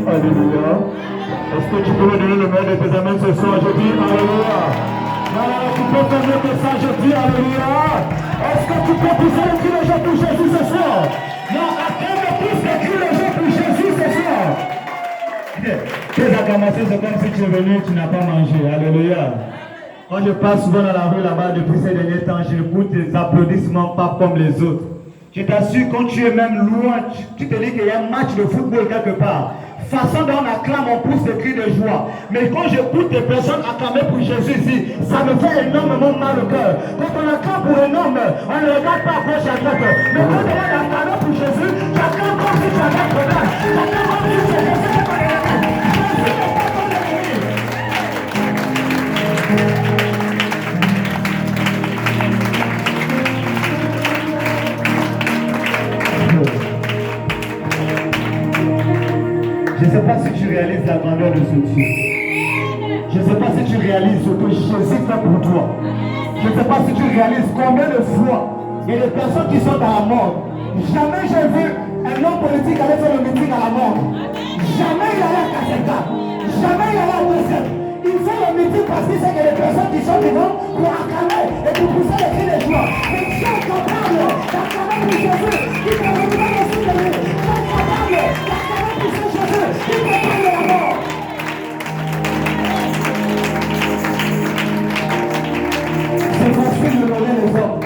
Alléluia. Est-ce que tu peux me donner le meilleur de tes amens ce soir? Je dis Alléluia. Tu peux faire mieux que ça, je dis Alléluia. Est-ce que tu peux pousser le cri de joie pour Jésus ce soir? Non, attends, pousse le cri de joie pour Jésus ce soir. Tes acclamations, c'est comme si tu es venu et tu n'as pas mangé. Alléluia. Quand je passe souvent dans la rue là-bas depuis ces derniers temps, j'écoute des applaudissements pas comme les autres. Je t'assure, quand tu es même loin, tu te dis qu'il y a un match de football quelque part. Façon dont on acclame, on pousse des cris de joie. Mais quand j'écoute des personnes acclamer pour Jésus ici, ça me fait énormément mal au cœur. Quand on acclame pour un homme, on ne regarde pas à gauche à droite. Mais quand on acclame pour Jésus, j'acclame comme si tu avais un problème. J'acclame comme si tu avais un problème. Je ne sais pas si tu réalises la grandeur de ce Dieu. Je ne sais pas si tu réalises ce que Jésus fait pour toi. Je ne sais pas si tu réalises combien de fois il y a des personnes qui sont dans la mort. Jamais j'ai vu un homme politique aller faire le meeting à la mort. Jamais il allait à Kaseka. Jamais il allait à Wessel. Il fait le meeting parce qu'il sait qu'il y a des personnes qui sont devant pour acclamer et pour pousser les cris de joie. Mais Dieu est capable d'acclamer pour Jésus. Il ne veut pas aussi de lui. Dieu est capable d'acclamer pour ce Jésus. Il ne veut pas de la mort. C'est facile de donner les hommes.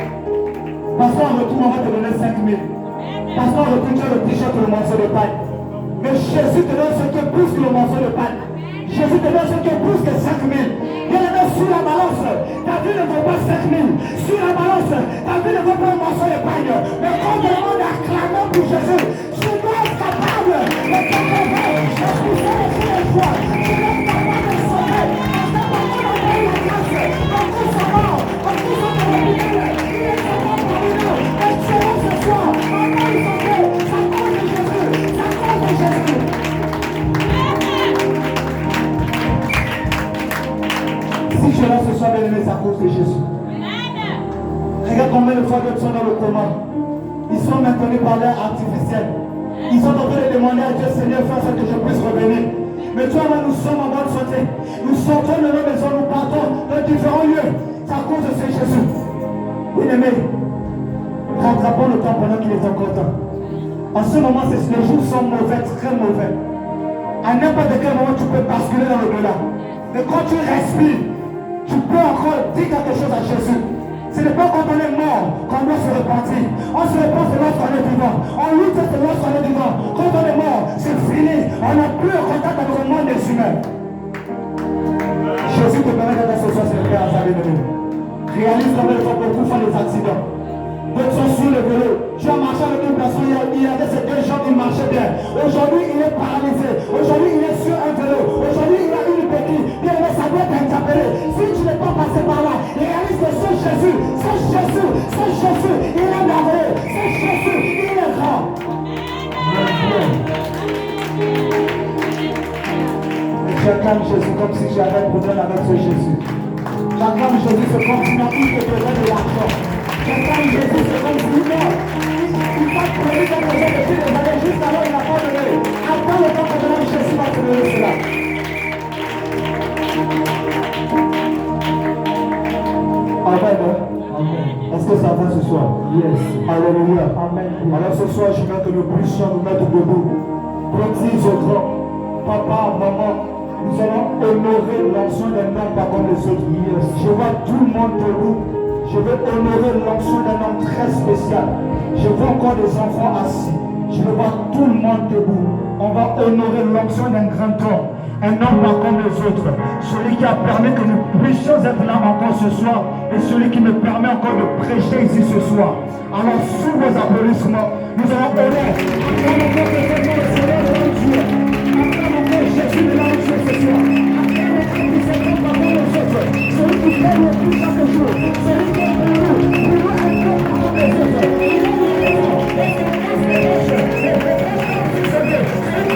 Parce qu'en retour, on va te donner 5 000. Parce qu'en retour, tu as le t-shirt et le morceau de paille. Mais Jésus te donne ce que plus que le morceau de paille. Jésus te donne ce que plus que 5 000. Il y en a sur la balance. Ta vie ne vaut pas 5 000. Sur la balance, ta vie ne vaut pas un morceau de paille. Mais quand on demande à clamer pour Jésus, tu dois être capable de t'enlever, de pousser les cris de joie. Tu dois être capable de sauver. Parce que parfois, on a eu la grâce. Parfois, ça va. Parfois, ça va. Il est capable pour nous. Et tu es ce soir. Maintenant, ils sont faits. Ça cause de Jésus. Ça cause de Jésus. Si tu es là ce soir, bien-aimé, c'est à cause de Jésus. Regarde combien de fois d'autres sont dans le coma. Ils sont maintenus par l'air artificiel. Ils sont en train de demander à Dieu, Seigneur, fais que je puisse revenir. Mais toi, moi, nous sommes en bonne santé. Nous sortons de nos maisons, nous partons dans différents lieux. C'est à cause de ce Jésus. Bien-aimé, rattrapons le temps pendant qu'il est encore temps. En ce moment, les jours sont mauvais, très mauvais. À n'importe quel moment, tu peux basculer dans l'au-delà. Mais quand tu respires, tu peux encore dire quelque chose à Jésus. Ce n'est pas quand on est mort qu'on doit se repentir. On se repent lorsqu'on est vivant. On lutte lorsqu'on est vivant. Quand on est mort, c'est fini. On n'a plus un contact avec le monde des humains. Jésus te permet d'être ce soir, c'est le Père à sa vie de nous. Réalise combien de fois beaucoup font des accidents. D'autres sont sur le vélo. Tu as marché avec une personne, il y avait ces deux gens qui marchaient bien. Aujourd'hui, il est paralysé. Aujourd'hui, il est sur un vélo. Aujourd'hui, il a une béquille. Bien, mais ça doit t'interpeller. Si tu n'es pas passé par là, réalise que ce Jésus, il est merveilleux. Ce Jésus, il est grand. Et tu acclames Jésus comme si tu avais un problème avec ce Jésus. Tu acclames Jésus, c'est comme si il te donnait de l'argent. J'acclame Jésus, c'est comme si il t'a promis quelque chose depuis des années, juste alors il n'a pas donné. Attends le temps que maintenant Jésus va te donner cela. Amen. Est-ce que ça va ce soir? Yes. Alléluia. Amen. Alors ce soir, je veux que nous puissions nous mettre debout. Petits ou grands, papa, maman, nous allons honorer l'onction d'un homme pas comme les autres. Yes. Je vois tout le monde debout. Je veux honorer l'onction d'un homme très spécial. Je vois encore des enfants assis. Je veux voir tout le monde debout. On va honorer l'onction d'un grand homme. Un homme pas comme les autres. Celui qui a permis que nous puissions être là encore ce soir. Et celui qui me permet encore de prêcher ici ce soir. Alors sous vos applaudissements, nous allons honorer. Acclamons encore le Seigneur de notre Dieu. Acclamons encore Jésus de notre Dieu ce soir. Acclamons encore qui s'écoute pas comme les autres. Celui qui fait le plus chaque jour. Celui qui est pour nous. Pour nous un peu comme les autres. Il est pour nous. Et c'est la grâce de Dieu. Et c'est la grâce de Dieu. C'est la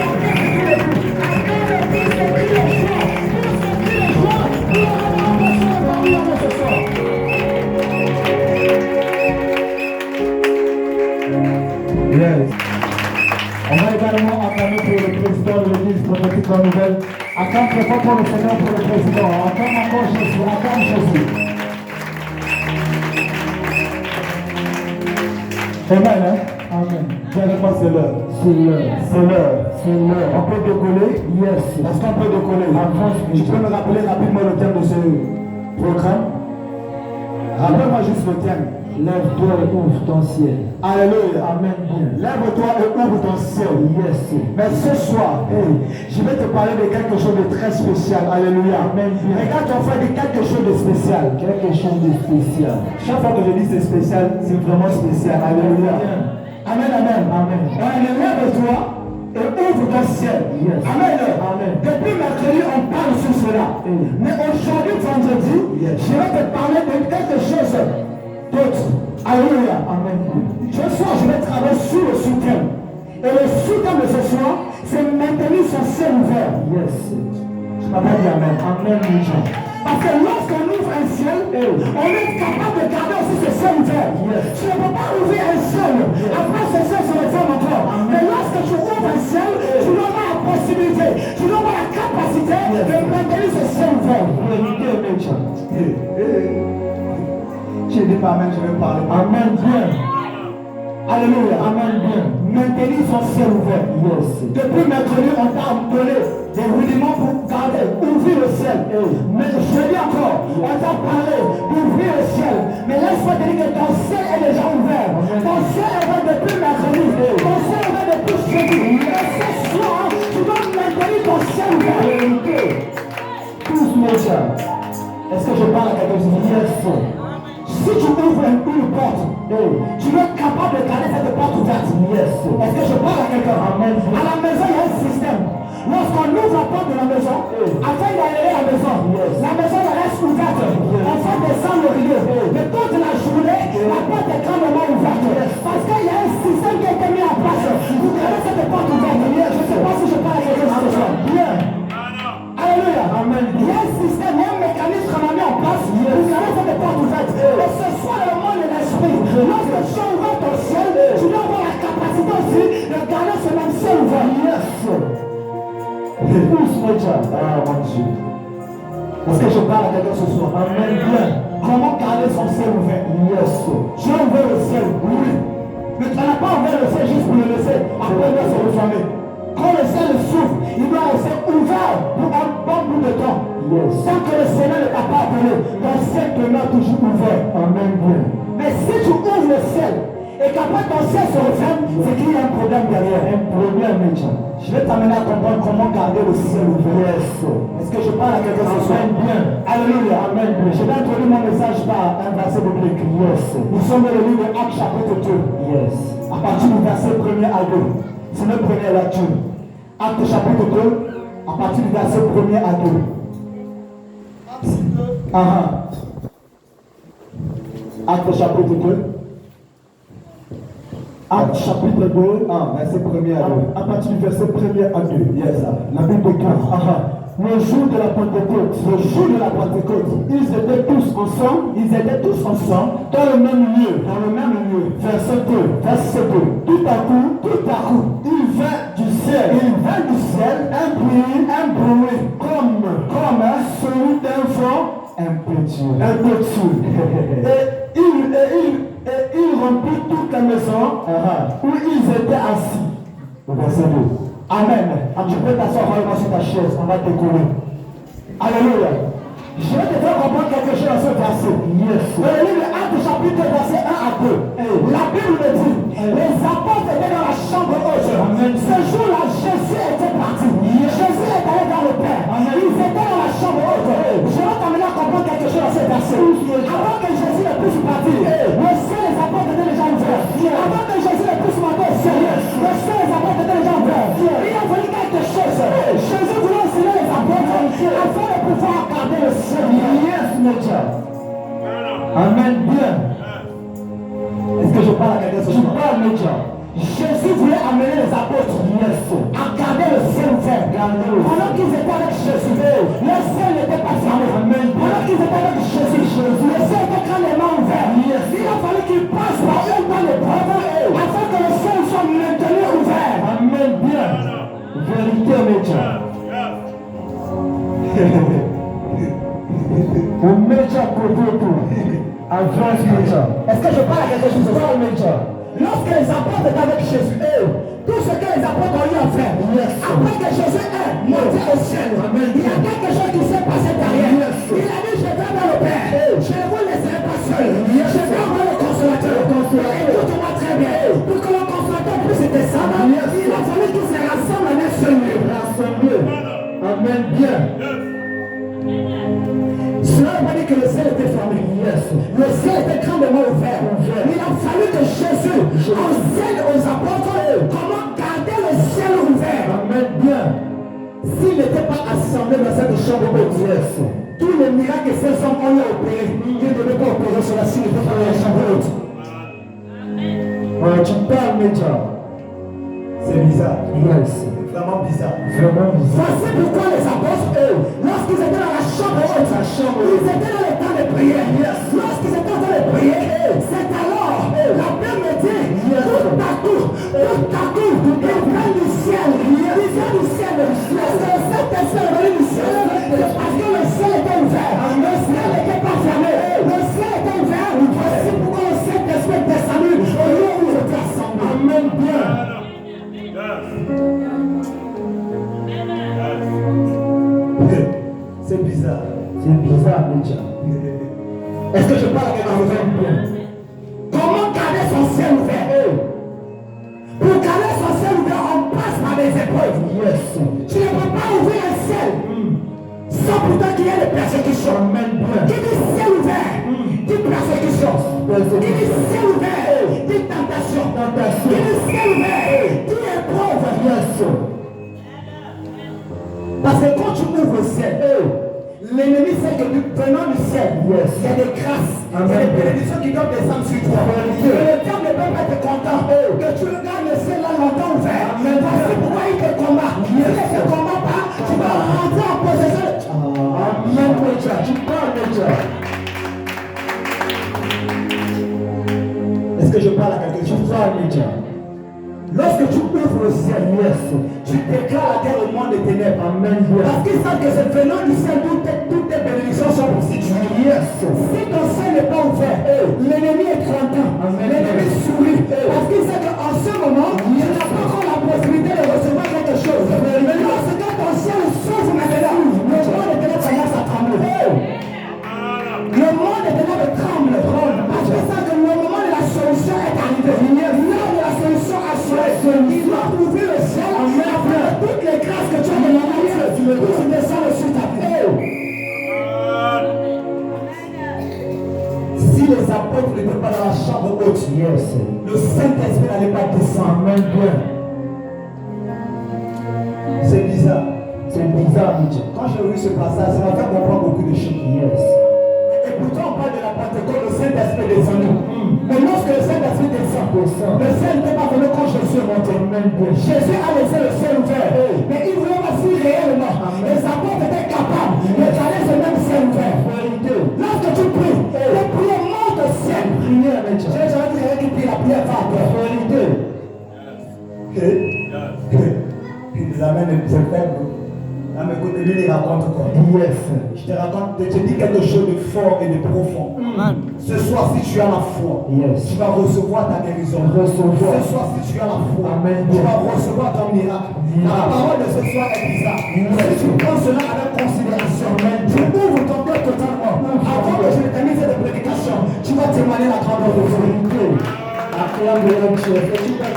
grâce de Dieu. Yes. On va également acclamer pour le président de l'église. très fort pour le Seigneur, pour le président. Acclame encore Jésus, acclame Jésus. Amen, hein? Amen. Viens avec moi, c'est l'heure. C'est l'heure. C'est l'heure. C'est l'heure. On peut décoller? Yes. Est-ce qu'on peut décoller? Tu peux me rappeler rapidement le thème de ce programme? Rappelle-moi juste le thème. Lève-toi et ouvre ton ciel. Alléluia. Amen. Lève-toi et ouvre ton ciel. Yes. Mais ce soir, je vais te parler de quelque chose de très spécial. Alléluia. Amen. Regarde ton frère, de quelque chose de spécial. Quelque chose de spécial. Chaque fois que je dis c'est spécial, c'est vraiment spécial. Alléluia. Amen, amen. Amen. Lève-toi et ouvre ton ciel. Yes. Amen. Amen. Depuis mercredi, on parle sur cela. Mais aujourd'hui, vendredi, je vais te parler de quelque chose d'autre. Alléluia. Amen. Ce soir, je vais travailler sur le sous-thème. Et le sous-thème de ce soir, c'est maintenir son ciel ouvert. Yes. Je m'appelle dit Amen. Amen. Parce que lorsqu'on ouvre un ciel, on est capable de garder aussi ce ciel ouvert. Yes. Tu ne peux pas ouvrir un ciel. Après ce ciel se referme encore. Mais lorsque tu ouvres un ciel, tu dois avoir la possibilité, tu dois avoir la capacité de maintenir ce ciel ouvert. J'ai dit pas Amen, je vais parler. Amen, bien. Alléluia. Amen, bien. Maintenir son ciel ouvert. Yes. Depuis mercredi, on t'a donné des rudiments pour garder, ouvrir le ciel. Mais je dis encore, on t'a parlé d'ouvrir le ciel. Mais laisse-moi te dire que ton ciel est déjà ouvert. Ton ciel est ouvert depuis mercredi. Ton ciel est ouvert depuis jeudi. Et ce soir, tu dois maintenir ton ciel ouvert. Tous mes chers. Est-ce que je parle à quelqu'un qui dit yes? Si tu ouvres une porte, tu dois être capable de garder cette porte ouverte. Yes. Est-ce que je parle à quelqu'un? Amen. À la maison, il y a un système. Lorsqu'on ouvre la porte de la maison, afin d'aérer la maison, la maison la reste ouverte. On fait descendre le rideau. Mais toute la journée, la porte est grandement ouverte. Parce qu'il y a un système qui a été mis en place pour garder cette porte ouverte. Je ne sais pas si je parle à quelqu'un ce soir. Bien. Alléluia. Amen. Il y a un système, il y a un mécanisme qu'on a mis en place pour garder cette porte ouverte. Et ce soit le monde de l'esprit. Lorsque tu ouvres ton ciel, tu dois avoir la capacité aussi de garder ce même ciel ouvert. Yes. Pousse mon Dieu. Ah mon Dieu. Est-ce que je parle à quelqu'un ce soir? Amen. Bien. Comment garder son ciel ouvert? Yes. Tu as ouvert le ciel, oui. Mais tu n'as pas ouvert le ciel juste pour le laisser. Après, il doit se refermer. Quand le ciel s'ouvre, il doit rester ouvert pour un bon bout de temps. Yes. Sans que le Seigneur ne t'a pas appelé, ton ciel demeure toujours ouvert. Amen. Bien. Mais si tu ouvres le ciel et qu'après ton ciel se referme, c'est qu'il y a un problème derrière. Un problème, je vais t'amener à comprendre comment garder le ciel ouvert. Yes. Est-ce que je parle à quelqu'un ce soir? Bien. Alléluia. Amen. Je vais introduire mon message par un verset biblique. Yes. Nous sommes dans le livre de Actes chapitre 2. Yes. À partir du verset 1er à 2. C'est notre première lecture. Actes chapitre 2, à partir du verset 1er à 2. Actes chapitre 2. Actes chapitre 2, verset 1er à 2. À partir du verset 1er à 2. Yes. La Bible déclare. Le jour de la Pentecôte, ils étaient tous ensemble, dans le même lieu, verset 2, tout à coup, il vint du ciel, un bruit, comme celui d'un vent impétueux, et il remplit toute la maison où ils étaient assis, verset 2. Amen. Tu peux t'asseoir vraiment sur ta chaise, on va décoller. Alléluia. Je vais te faire comprendre quelque chose dans ce verset. Yes. Dans le livre de Actes chapitre verset 1 à 2. La Bible me dit, les apôtres étaient dans la chambre haute. Ce jour-là, Jésus était parti. Jésus est allé dans le Père. Ils étaient dans la chambre haute. Je vais t'amener à comprendre quelque chose dans ce verset. Avant que Jésus ne puisse partir, le ciel des apôtres étaient déjà ouverts. Avant que Jésus ne puisse monter au ciel, le ciel des apôtres étaient déjà ouverts. Il a fallu quelque chose. Jésus voulait enseigner les apôtres afin de pouvoir garder le ciel. Yes, mon Dieu. Amen. Bien. Est-ce que je parle à quelqu'un ce soir? Je parle, mon Dieu. Jésus voulait amener les apôtres à garder le ciel ouvert. Pendant qu'ils étaient avec Jésus, le ciel n'était pas fermé. Pendant qu'ils étaient avec Jésus, le ciel était grandement ouvert. Il a fallu qu'ils passent par eux dans l'épreuve afin que le ciel soit maintenu ouvert. Amen. Bien. Vérité, mon Dieu. Est-ce que je parle à quelque chose de ça? Lorsque les apôtres étaient avec Jésus, tout ce que les apôtres ont eu à faire, après que Jésus est monté au ciel, il y a quelque chose qui s'est passé derrière. Il a dit, je vais dans le Père, je ne vous laisserai pas seul, je vais avoir le consolateur. Écoute-moi très bien, pour que le consolateur puisse être descendre, il a fallu qu'ils se rassemblent en un seul lieu. Amen, bien. Cela veut dire que le ciel était fermé. Le ciel était grandement ouvert. Il a fallu que Jésus enseigne aux apôtres comment garder le ciel ouvert. Amen. Bien. S'il n'était pas assemblé dans cette chambre haute, tous les miracles que ces hommes ont opérés, ils ne devaient pas opérer sur la s'il n'était pas dans la chambre haute. Tu parles, Média. C'est bizarre. Yes. Vraiment bizarre. Voici pourquoi les apôtres, lorsqu'ils étaient dans la chambre haute, ils étaient dans le temps de prière. Lorsqu'ils étaient en train de prier, c'est alors la Bible me dit, tout à coup, ils viennent du ciel. Ils viennent du ciel. Parce que cet esprit est venu du ciel. Parce que le ciel était ouvert. Le ciel n'était pas fermé. Le ciel était ouvert. Voici pourquoi le Saint-Esprit est descendu au lieu où ils étaient assemblés. Amen. Bien. C'est bizarre. C'est bizarre, déjà. Est-ce que je parle avec un ouvert? Comment garder son ciel ouvert? Pour garder son ciel ouvert, on passe par des épreuves. Yes. Tu ne peux pas ouvrir un ciel sans pourtant qu'il y ait des persécutions. Qui dit ciel ouvert, dit persécution. Qui dit ciel ouvert, dit tentation. Qui dit ciel ouvert, dit épreuve. Yes. Parce que quand tu ouvres le ciel, l'ennemi sait que venant du ciel, il y a des grâces, il y a des bénédictions qui doivent descendre sur toi. Le diable ne peut pas être content que tu regardes le ciel là longtemps ouvert. Voici pourquoi il te combat. Il ne te combat pas, tu vas rentrer en possession. Amen, tu parles déjà. Est-ce que je parle à quelque chose? Lorsque tu ouvres le ciel, tu déclares la terre au monde des ténèbres. Amen. Parce qu'ils savent que c'est venant du ciel toutes tes bénédictions sont constituées. Si ton ciel n'est pas ouvert, l'ennemi est content. L'ennemi sourit. Parce qu'il sait qu'en ce moment, il n'a pas encore la possibilité de recevoir quelque chose. Mais lorsque ton ciel s'ouvre maintenant, le monde des ténèbres commence à trembler. Le monde des ténèbres tremble. Parce qu'il sait que le moment de la solution est arrivé. L'heure de la solution a il doit ouvrir le ciel après toutes les grâces que tu as demandées, tu descends sur ta tête. Si les apôtres n'étaient pas dans la chambre haute, le Saint-Esprit n'allait pas descendre. Même bien. C'est bizarre. C'est bizarre, quand j'ai lu ce passage, ça m'a fait comprendre beaucoup de choses. Et pourtant, on parle de la Pentecôte, le Saint-Esprit est descendu. Mais lorsque le Saint-Esprit descend, le ciel n'était pas venu quand Jésus est monté. Jésus a laissé le ciel ouvert. Mais il voulait aussi réellement. Les apôtres étaient capables de garder ce même ciel ouvert. Lorsque tu pries, la prière monte au ciel. J'ai jamais dit quelqu'un qui prie la prière va à toi. Puis les amènes les plus faibles. À mes côtés, lui, il raconte quoi? Je te raconte, je te dis quelque chose de fort et de profond. Ce soir, si tu as la foi, tu vas recevoir ta guérison. Ce soir, si tu as la foi, tu vas recevoir ton miracle. La parole de ce soir est bizarre. Si tu prends cela avec considération, tu ouvres ton cœur totalement. Avant que je ne termine cette prédication, tu vas témoigner la grandeur de Dieu. Acclame le Dieu. Et tu vas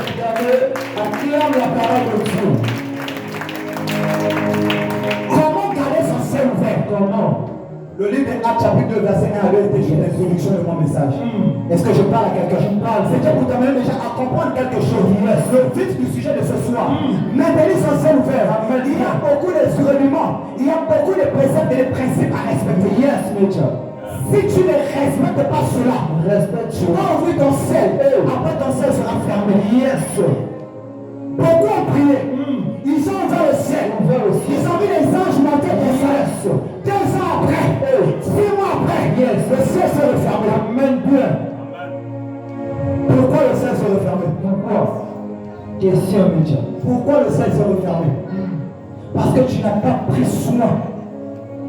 acclame la parole de Dieu. Comment garder son ciel ouvert? Comment? Le livre de Actes chapitre 2 verset 1 avait été une introduction de mon message. Est-ce que je parle à quelqu'un? Je parle. C'était pour t'amener déjà à comprendre quelque chose. Le vif du sujet de ce soir. Maintenir son ciel ouvert. Il y a beaucoup de rudiments. Il y a beaucoup de préceptes et de principes à respecter. Si tu ne respectes pas cela, tu vas ouvrir ton ciel. Après ton ciel sera fermé. Beaucoup ont prié. Ils ont ouvert le ciel. Ils ont vu les anges monter des ciel. 2 ans après, 6 mois après, le ciel s'est refermé. Amen. Pourquoi le ciel s'est refermé? Pourquoi? Question, Média. Pourquoi le ciel s'est refermé? Parce que tu n'as pas pris soin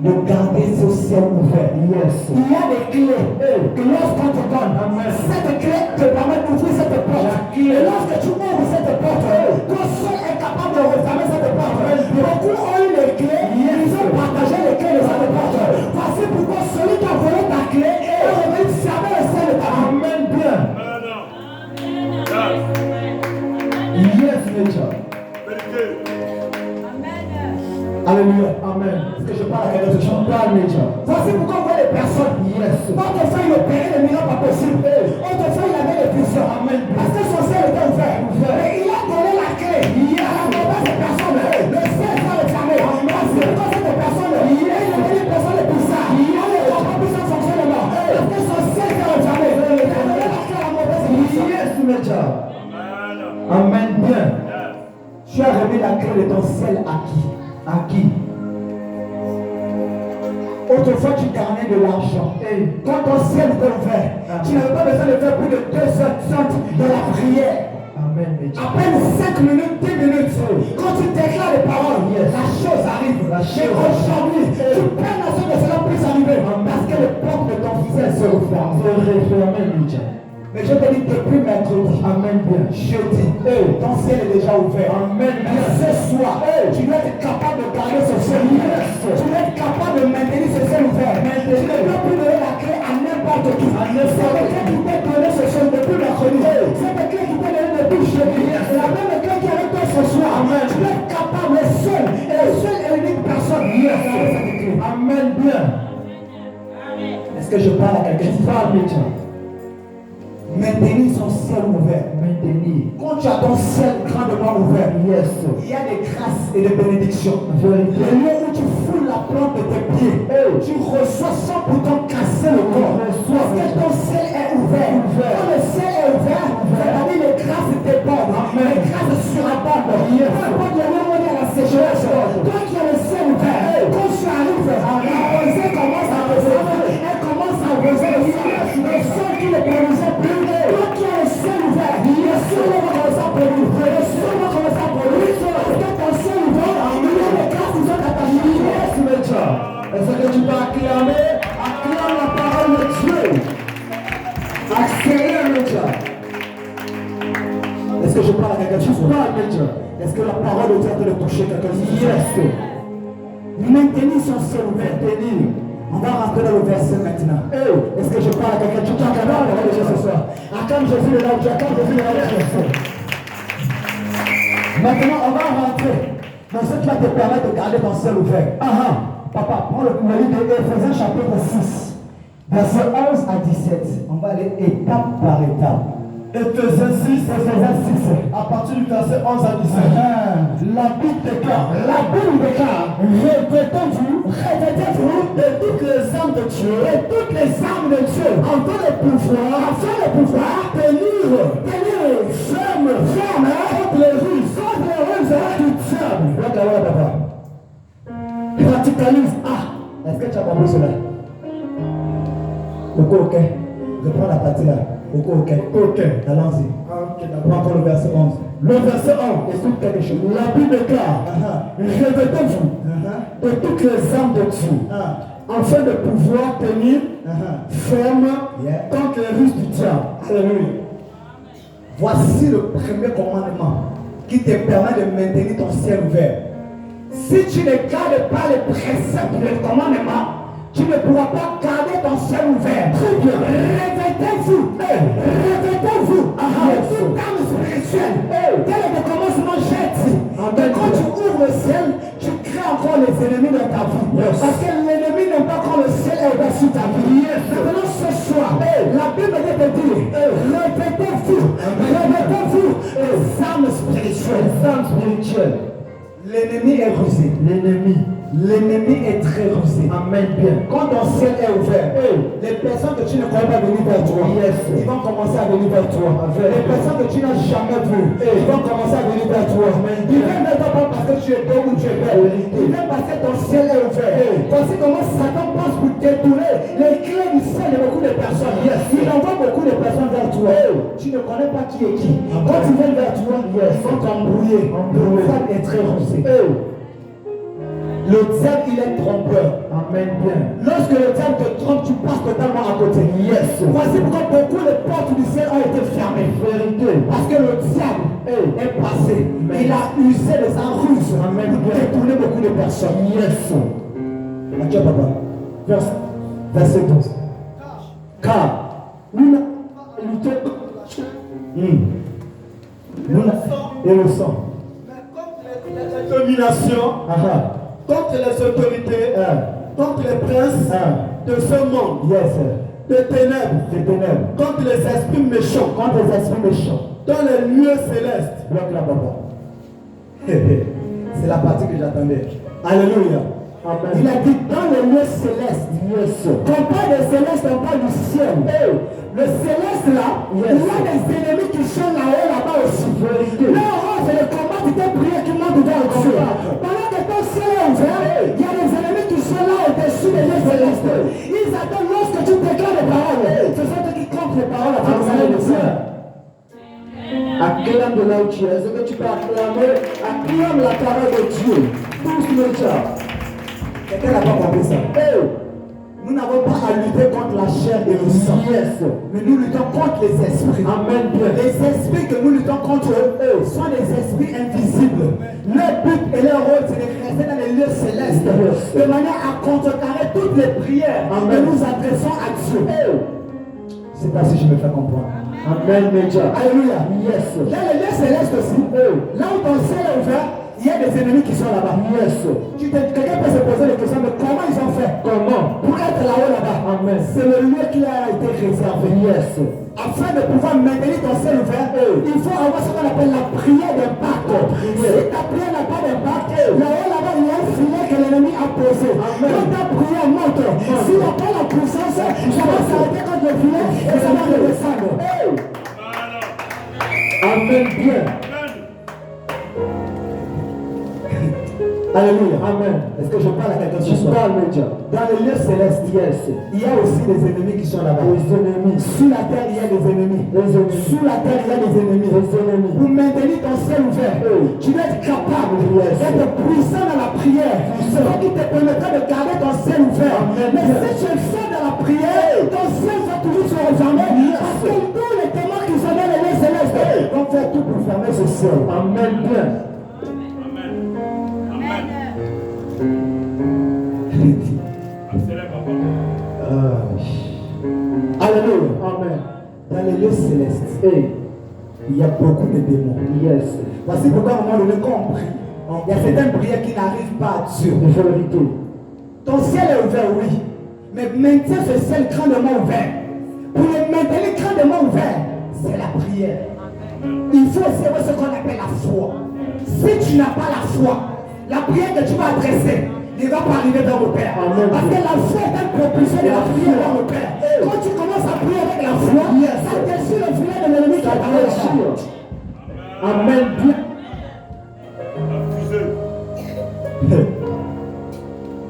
de garder ce ciel ouvert. Yes. Il y a des clés que lorsqu'on te donne, cette clé te permet d'ouvrir cette porte. Et lorsque tu ouvres cette porte, ton seul est capable de refermer cette porte. Beaucoup ont eu les clés, ils ont partagé les clés de cette porte. Voici pourquoi celui qui a volé ta clé est revenu fermer le ciel de ta vie. Amen. Bien. Yes, Major. Alléluia. Amen. Est-ce que je parle à quelqu'un? Je parle, Major. Voici pourquoi on voit les personnes. Yes. Autrefois, il opérait le miracle pas possible. Autrefois, il avait les puissants. Amen. Parce que son ciel était ouvert. Et il a donné la clé. Il a donné cette personne. Le ciel va le fermer. Parce que quand cette personne, il a donné les personnes les puissants. Il a les pas puissants fonctionnement. Parce que son ciel va le fermer. Il a donné la clé à la mauvaise puissance. Yes, Major. Amen. Bien. Tu as remis la clé de ton ciel à qui? À qui? Autrefois, tu gagnais de l'argent. Et quand ton ciel était ouvert, tu n'avais pas besoin de faire plus de 2 heures de la prière. Amen. À peine 5 minutes, 10 minutes. Quand tu déclares les paroles, la chose arrive. Et aujourd'hui, tu perds la chose que cela puisse arriver. Parce que les portes de ton ciel se referment. Mais je te dis depuis mercredi, amen bien, jeudi, ton ciel est déjà ouvert. Amen bien. Ce soir, tu dois être capable de garder ce ciel ouvert. Tu dois être capable de maintenir ce ciel ouvert. Tu ne dois plus donner la clé à n'importe qui. C'est la clé qui t'a donné ce ciel depuis mercredi. C'est la clé qui t'a donné depuis jeudi. C'est la même clé qui est avec toi ce soir. Amen. Tu dois être capable, seul, et le seul et l'unique personne. Amen bien. Est-ce que je parle à quelqu'un? Tu parles bien. Maintenir son ciel ouvert. Maintenir. Quand tu as ton ciel grandement ouvert, yes, il y a des grâces et des bénédictions. Le lieu où tu foules la plante de tes pieds, tu reçois sans pourtant casser le corps. Parce que ton ciel est ouvert. Quand le ciel est ouvert, c'est-à-dire les grâces débordent. Les grâces surabondent. Peu importe le moment de la sécheresse, toi qui as le ciel ouvert, quand tu arrives, la rosée commence à arroser. Elle commence à arroser le sol. Le sol qui ne produisait plus. Toi qui as le ciel ouvert, le ciel va commencer à produire. Le ciel va commencer à produire. Parce que ton ciel ouvert, il y a des grâces qui sont attachées. Yes, Major. Est-ce que tu peux acclamer? Acclame la parole de Dieu. Accélère, Major. Est-ce que je parle à quelqu'un? Tu parles, Major. Est-ce que la parole de Dieu a de toucher quelqu'un? Yes. Maintenir son ciel ouvert. Maintenir. On va rentrer dans le verset maintenant. Est-ce que je parle à quelqu'un? Tu t'en acclames la parole de Dieu ce soir. Acclame Jésus de là où tu acclames Jésus de là où tu es. Maintenant, on va rentrer dans ce qui va te permettre de garder ton ciel ouvert. Papa, prends le livre d'Éphésiens chapitre 6, verset 11 à 17. On va aller étape par étape. Éphésiens 6, à partir du verset 11 à 17. La Bible déclare, revêtez-vous de toutes les armes de Dieu, afin de pouvoir tenir ferme contre les ruses du diable. Regarde, papa. Praticalise. Est-ce que tu as compris cela? Ok. Reprends la partie là. Ok. Allons-y. Prends encore le verset 11. Le verset 11, écoute quelque chose. La Bible déclare, revêtez-vous de toutes les armes de Dieu, afin de pouvoir tenir ferme contre les ruses du diable. Alléluia. Voici le premier commandement qui te permet de maintenir ton ciel ouvert. Si tu ne gardes pas les préceptes du commandement, tu ne pourras pas garder ton ciel ouvert. Très bien. Revêtez-vous. Toute âme spirituelle. Dès le commencement, j'ai dit. Quand tu ouvres le ciel, tu crées encore les ennemis dans ta vie. Parce que l'ennemi n'aime pas quand le ciel est ouvert sur ta vie. Maintenant, ce soir, la Bible vient te dire, revêtez-vous les âmes spirituelles. L'ennemi est rusé. L'ennemi est très rusé. Amen. Bien. Quand ton ciel est ouvert, les personnes que tu ne crois pas venir vers toi, ils vont commencer à venir vers toi. Les personnes que tu n'as jamais vues, ils vont commencer à venir vers toi. Ils viennent vers toi pas parce que tu es beau ou tu es belle. Ils viennent parce que ton ciel est ouvert. Voici comment Satan pense pour détourner les clés du ciel de beaucoup de personnes. Il envoie beaucoup de personnes vers toi. Tu ne connais pas qui est qui. Quand ils viennent vers toi, ils vont t'embrouiller. Le diable est très rusé. Le diable, il est trompeur. Amen. Bien. Lorsque le diable te trompe, tu passes totalement à côté. Yes. Voici pourquoi beaucoup de portes du ciel ont été fermées. Vérité. Parce que le diable est passé. Il a usé de sa ruse pour détourner beaucoup de personnes. Yes. Adieu, papa. Verset 12. Car nous n'avons pas lutté Et le sang. mais contre les dominations, contre les autorités, contre les princes de ce monde, Yes. de ténèbres, Des ténèbres. contre les esprits méchants, Contre les esprits méchants. dans les lieux célestes. Bloque la papa. C'est la partie que j'attendais. Alléluia. Amen. Il a dit dans les lieux célestes. Yes. Quand on parle de céleste, on parle du ciel. Le céleste là, il y a des ennemis qui sont là-haut, là-bas aussi. Là-haut, c'est le combat de tes prières qui montent au-dessus. Pendant que ton ciel est ouvert, il y a des ennemis qui sont là au-dessus des lieux célestes. Ils attendent lorsque tu déclares les paroles. Ce sont eux qui comptent les paroles à Amen. le ciel. Acclame de là où tu es. Est-ce que tu peux acclamer? Acclame la parole de Dieu. Tous les gens. Quelqu'un n'a pas compris ça. Nous n'avons pas à lutter contre la chair et le sang. Yes. Mais nous luttons contre les esprits. Amen. Bien. Les esprits que nous luttons contre eux sont des esprits invisibles. Leur but et leur rôle, c'est de rester dans les lieux célestes, de manière à contrecarrer toutes les prières que nous adressons à Dieu. Je ne sais pas si je me fais comprendre. Amen. Média. Alléluia. Yes. Dans les lieux célestes aussi, là où ton ciel est ouvert, il y a des ennemis qui sont là-bas. Yes. Quelqu'un peut se poser la question, mais comment ils ont fait? Comment? Pour être là-haut, là-bas. Amen. C'est le lieu qui a été réservé. Yes. Afin de pouvoir maintenir ton ciel ouvert, il faut avoir ce qu'on appelle la prière d'impact. Si ta prière n'a pas d'impact, là-haut, là-bas, il y a un filet que l'ennemi a posé. Quand ta prière monte, s'il n'a pas la puissance, ça va s'arrêter contre le filet et ça va redescendre. Amen. Bien. Alléluia. Amen. Est-ce que je parle à quelqu'un ce Tu soir? parles, Média. Dans les lieux célestes, Yes. il y a aussi des ennemis qui sont là-bas. Les ennemis. Sous la terre, il y a des ennemis. Les ennemis. Sous la terre, il y a des ennemis. Les ennemis. Pour maintenir ton ciel ouvert, tu dois être capable d'être puissant dans la prière. C'est ça qui te permettra de garder ton ciel ouvert. Mais si tu es faible dans la prière, ton ciel va toujours se refermer. Parce que tous les témoins qui sont dans les lieux célestes vont faire tout pour fermer ce ciel. Amen. Bien. Alléluia. Amen. Dans les lieux célestes, Hey. il y a beaucoup de démons. Yes. Voici pourquoi à un moment donné, quand on prie, il y a certaines prières qui n'arrivent pas à Dieu. Vérité. Ton ciel est ouvert, oui. Mais maintiens ce ciel grandement ouvert. Pour le maintenir grandement ouvert, c'est la prière. Il faut aussi avoir ce qu'on appelle la foi. Si tu n'as pas la foi, la prière que tu vas adresser ne va pas arriver dans le Père. Amen. Parce que la foi est un propulseur de la prière dans le Père. Quand tu commences à prier avec la foi, ça déchire le filet de l'ennemi qui est dans le ciel. Amen. Bien.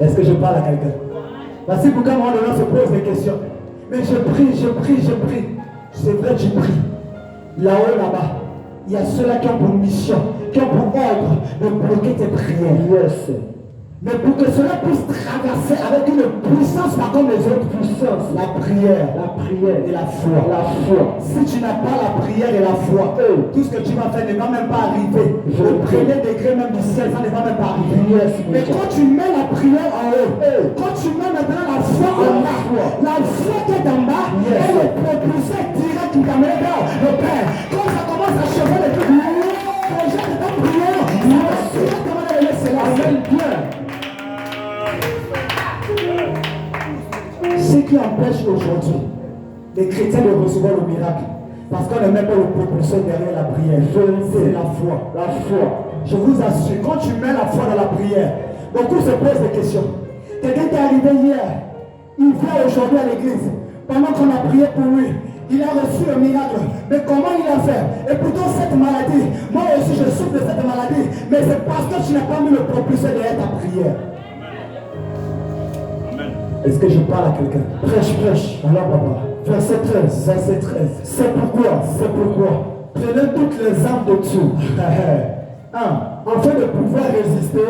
Est-ce que je parle à quelqu'un? Voici pourquoi moi, on se pose des questions. Mais je prie. C'est vrai, tu pries. Là-haut, là-bas, il y a ceux-là qui ont pour mission, qui ont pour ordre de bloquer tes prières. Yes. Mais pour que cela puisse traverser avec une puissance, pas comme les autres puissances, la prière et la foi. Si tu n'as pas la prière et la foi, tout ce que tu vas faire ne va même pas arriver. Le premier degré même du ciel, ça ne va même pas arriver. Mais quand tu mets la prière en haut, quand tu mets maintenant la foi en bas, la foi qui est en bas, est le propulseur direct qui t'amène vers le Père. Quand ça commence à chauffer le truc, projette ta prière, c'est là comment elle est céleste. Ce qui empêche aujourd'hui les chrétiens de recevoir le miracle, parce qu'on ne met pas le propulseur derrière la prière, c'est la foi. Je vous assure, quand tu mets la foi dans la prière, beaucoup se posent des questions. Quelqu'un qui est arrivé hier, il vient aujourd'hui à l'église, pendant qu'on a prié pour lui, il a reçu le miracle. Mais comment il a fait? Et pourtant cette maladie, moi aussi je souffre de cette maladie, mais c'est parce que tu n'as pas mis le propulseur derrière ta prière. Est-ce que je parle à quelqu'un? Prêche. Alors papa. Verset 13. C'est pourquoi. Prenez toutes les armes de Dieu. 1. afin de pouvoir résister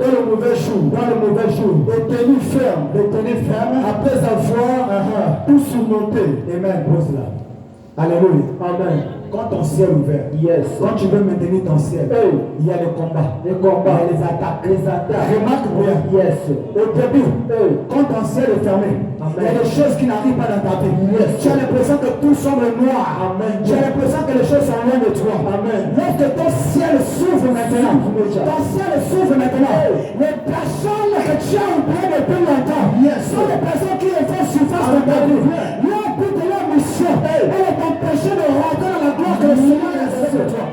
dans le mauvais jour, et tenir ferme après avoir tout surmonté. Amen. Pose là. Alléluia. Amen. Quand ton ciel est ouvert, quand tu veux maintenir ton ciel, il y a les combats, il y a les attaques. Remarque bien. Au début, quand ton ciel est fermé, il y a des choses qui n'arrivent pas dans ta vie. Tu as l'impression que tout semble noir. Tu as l'impression que les choses sont loin de toi. Lorsque ton ciel s'ouvre maintenant, les personnes que tu as oubliées depuis longtemps sont des personnes qui font surface de ta vie. Leur but de leur mission, elle est d'empêcher de rentrer dans la gloire que le Seigneur a réservée de toi.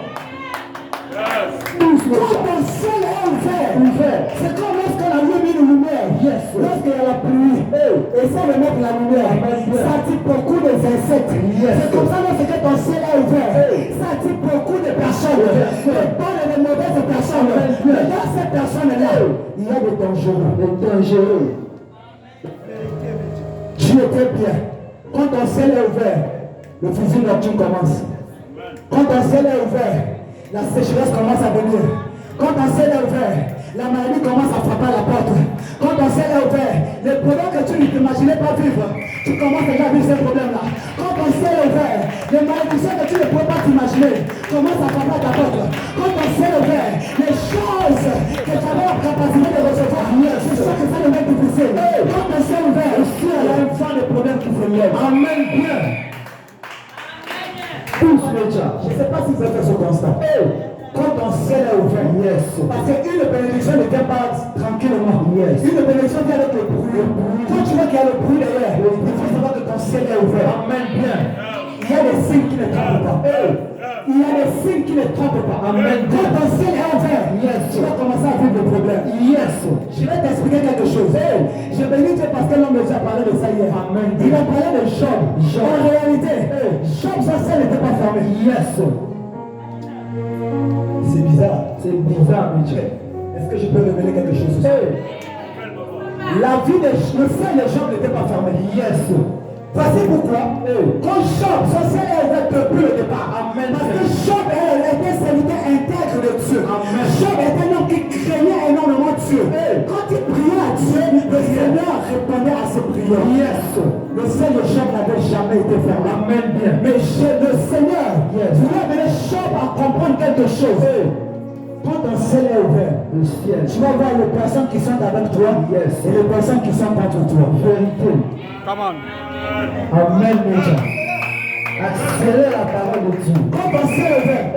Quand ton ciel est ouvert, c'est comme lorsqu'on a mis une lumière. Lorsqu'il y a la pluie, et ça de mettre la lumière, ça attire beaucoup d'insectes. C'est comme ça lorsque ton ciel est ouvert, ça attire beaucoup de personnes, de bonnes et de mauvaises personnes. Mais dans ces personnes-là, il y a des dangereux. Tu étais bien. Quand ton ciel est ouvert, le fusil nocturne commence. Quand ton ciel est ouvert, la sécheresse commence à venir. Quand ton ciel est ouvert, la maladie commence à frapper à la porte. Quand ton ciel est ouvert, les problèmes que tu ne t'imaginais pas vivre, tu commences déjà à vivre ces problèmes-là. Quand ton ciel est ouvert, les malédictions que tu ne pouvais pas t'imaginer commencent à frapper à ta porte. Quand ton ciel est ouvert, les choses que tu avais la capacité de recevoir, c'est sûr que ça devient difficile. Quand ton ciel est ouvert, il y a une fois de problèmes qui se lèvent. Amen. Bien. Tous les gens. Je ne sais pas si vous avez fait ce constat. Quand ton ciel est ouvert, parce qu'une bénédiction ne vient pas tranquillement. Une bénédiction vient avec le bruit. Quand tu vois qu'il y a le bruit derrière, il faut savoir que ton ciel est ouvert. Amen. Bien. Il y a des signes qui ne trompent pas. Il y a des signes qui ne trompent pas. Amen. Quand ton ciel est ouvert, tu vas commencer à vivre des problèmes. Je vais t'expliquer quelque chose. Je bénis Dieu parce que l'homme nous a parlé de ça hier. Amen. Il a parlé de Job. En réalité, Job, son ciel n'était pas fermé. C'est bizarre, mais est-ce que je peux révéler quelque chose aussi? La vie le ciel de Job n'était pas fermé. Voici pourquoi. Quand Job, son ciel est ouvert depuis le départ. Amen. Parce que Job était serviteur intègre de Dieu. Amen. Job était un homme qui craignait énormément Dieu. Quand il priait à Dieu, le Seigneur répondait à ses prières. Le ciel de Job n'avait jamais été fermé. Amen. Bien. Mais le Seigneur voulait amener Job à comprendre quelque chose. Quand ton ciel est ouvert, tu vas voir les personnes qui sont avec toi et les personnes qui sont contre toi. Vérité. Come on. Amen, Major. Accélère la parole de Dieu. Quand ton ciel est ouvert,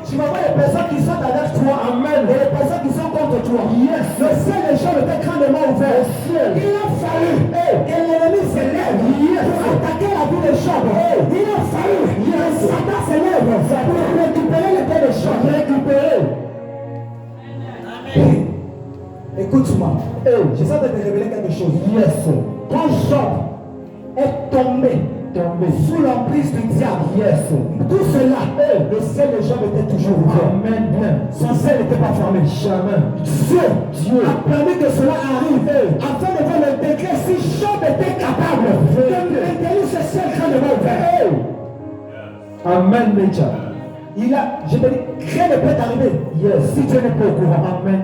tu vas voir les personnes qui sont avec toi. Amen. Et les personnes qui sont contre toi. Le ciel des gens était grandement ouvert. Il a fallu que l'ennemi se lève pour attaquer la vie des Job. Il a fallu que Satan se lève pour récupérer les terres des Job. Écoute-moi. J'essaie de te révéler quelque chose. Quand Job est tombé sous l'emprise du diable, tout cela, le ciel de Job était toujours ouvert. Amen. Son ciel n'était pas fermé. Jamais. Dieu a permis que cela arrive afin de voir le décret si Job était capable de maintenir ce ciel grandement ouvert. Amen, Major. Je te dis, rien ne peut t'arriver si Dieu n'est pas au courant. Amen.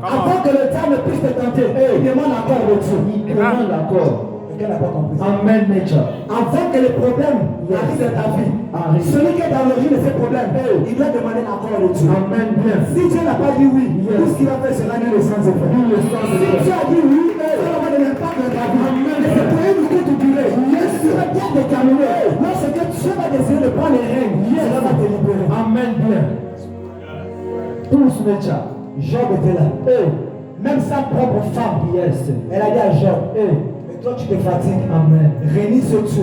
Avant que le diable puisse te tenter, il demande l'accord de Dieu. Il demande l'accord. Quelqu'un n'a pas compris. Amen, Major. Avant que les problèmes arrivent dans ta vie, celui qui est à l'origine de ces problèmes, il doit demander l'accord de Dieu. Amen. Si Dieu n'a pas dit oui, tout ce qu'il va faire sera nul le sans effet. Si Dieu a dit oui, ça va avoir de l'impact dans ta vie. Mais c'est pour une courte durée. Tu seras bien déterminé. Lorsque Dieu va décider de prendre les règnes, cela va te libérer. Amen. Bien. Tous, Major. Job était là. Même sa propre femme, elle a dit à Job, mais toi tu te fatigues. Amen. Réunis ce Dieu.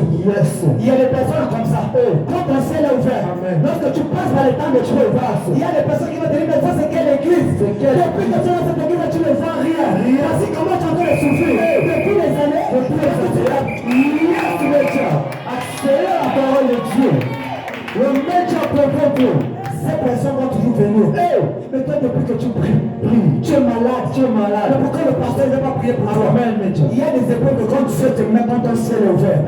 Il y a des personnes comme ça. Quand ton ciel est ouvert, lorsque tu passes par les temps de Dieu, il y a des personnes qui vont te dire, mais ça c'est quelle église? Depuis que tu es dans cette église, tu ne vois rien. Voici comment tu es en train de souffrir. Depuis les années, accélère la parole de Dieu. Le médias profond. Ces personnes vont toujours venir. Mais toi, depuis que tu pries, tu es malade. Mais pourquoi le pasteur ne va pas prier pour toi? Il y a des épreuves de quand Dieu te met quand ton ciel est ouvert.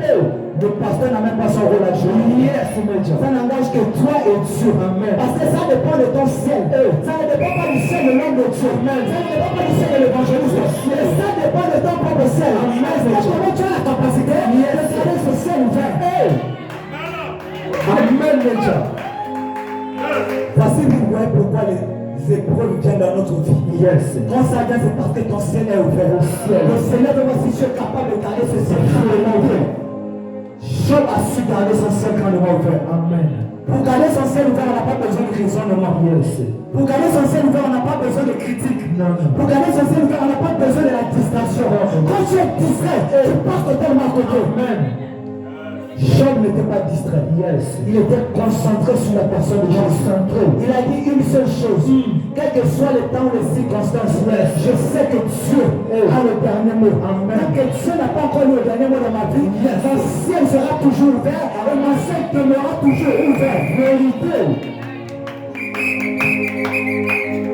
Le pasteur n'a même pas son rôle à jouer. Ça n'engage que toi et Dieu. Parce que ça dépend de ton ciel. Ça ne dépend pas du ciel de l'homme de Dieu. Ça ne dépend pas du ciel de l'évangéliste. Mais ça dépend de ton propre ciel. Est-ce que tu as la capacité de garder ce ciel ouvert? Amen, mes Dieu. Voici vous voyez pourquoi les épreuves viennent dans notre vie. Quand ça vient, c'est parce que ton ciel est ouvert. Le Seigneur te voit si tu es capable de garder ce ciel grandement ouvert. Job a su garder son ciel grandement ouvert. Amen. Pour garder son ciel ouvert, on n'a pas besoin de raisonnement. Pour garder son ciel ouvert, on n'a pas besoin de critique. Pour garder son ciel ouvert, on n'a pas besoin de la distraction. Quand tu es distrait, tu passes totalement à côté. Amen. Job n'était pas distrait. Il était concentré sur la personne de Dieu. Il a dit une seule chose. Quel que soit le temps ou les circonstances, je sais que Dieu a le dernier mot. Même que Dieu n'a pas encore eu le dernier mot dans ma vie, mon ciel sera toujours ouvert et mon ciel demeurera toujours ouvert. Vérité.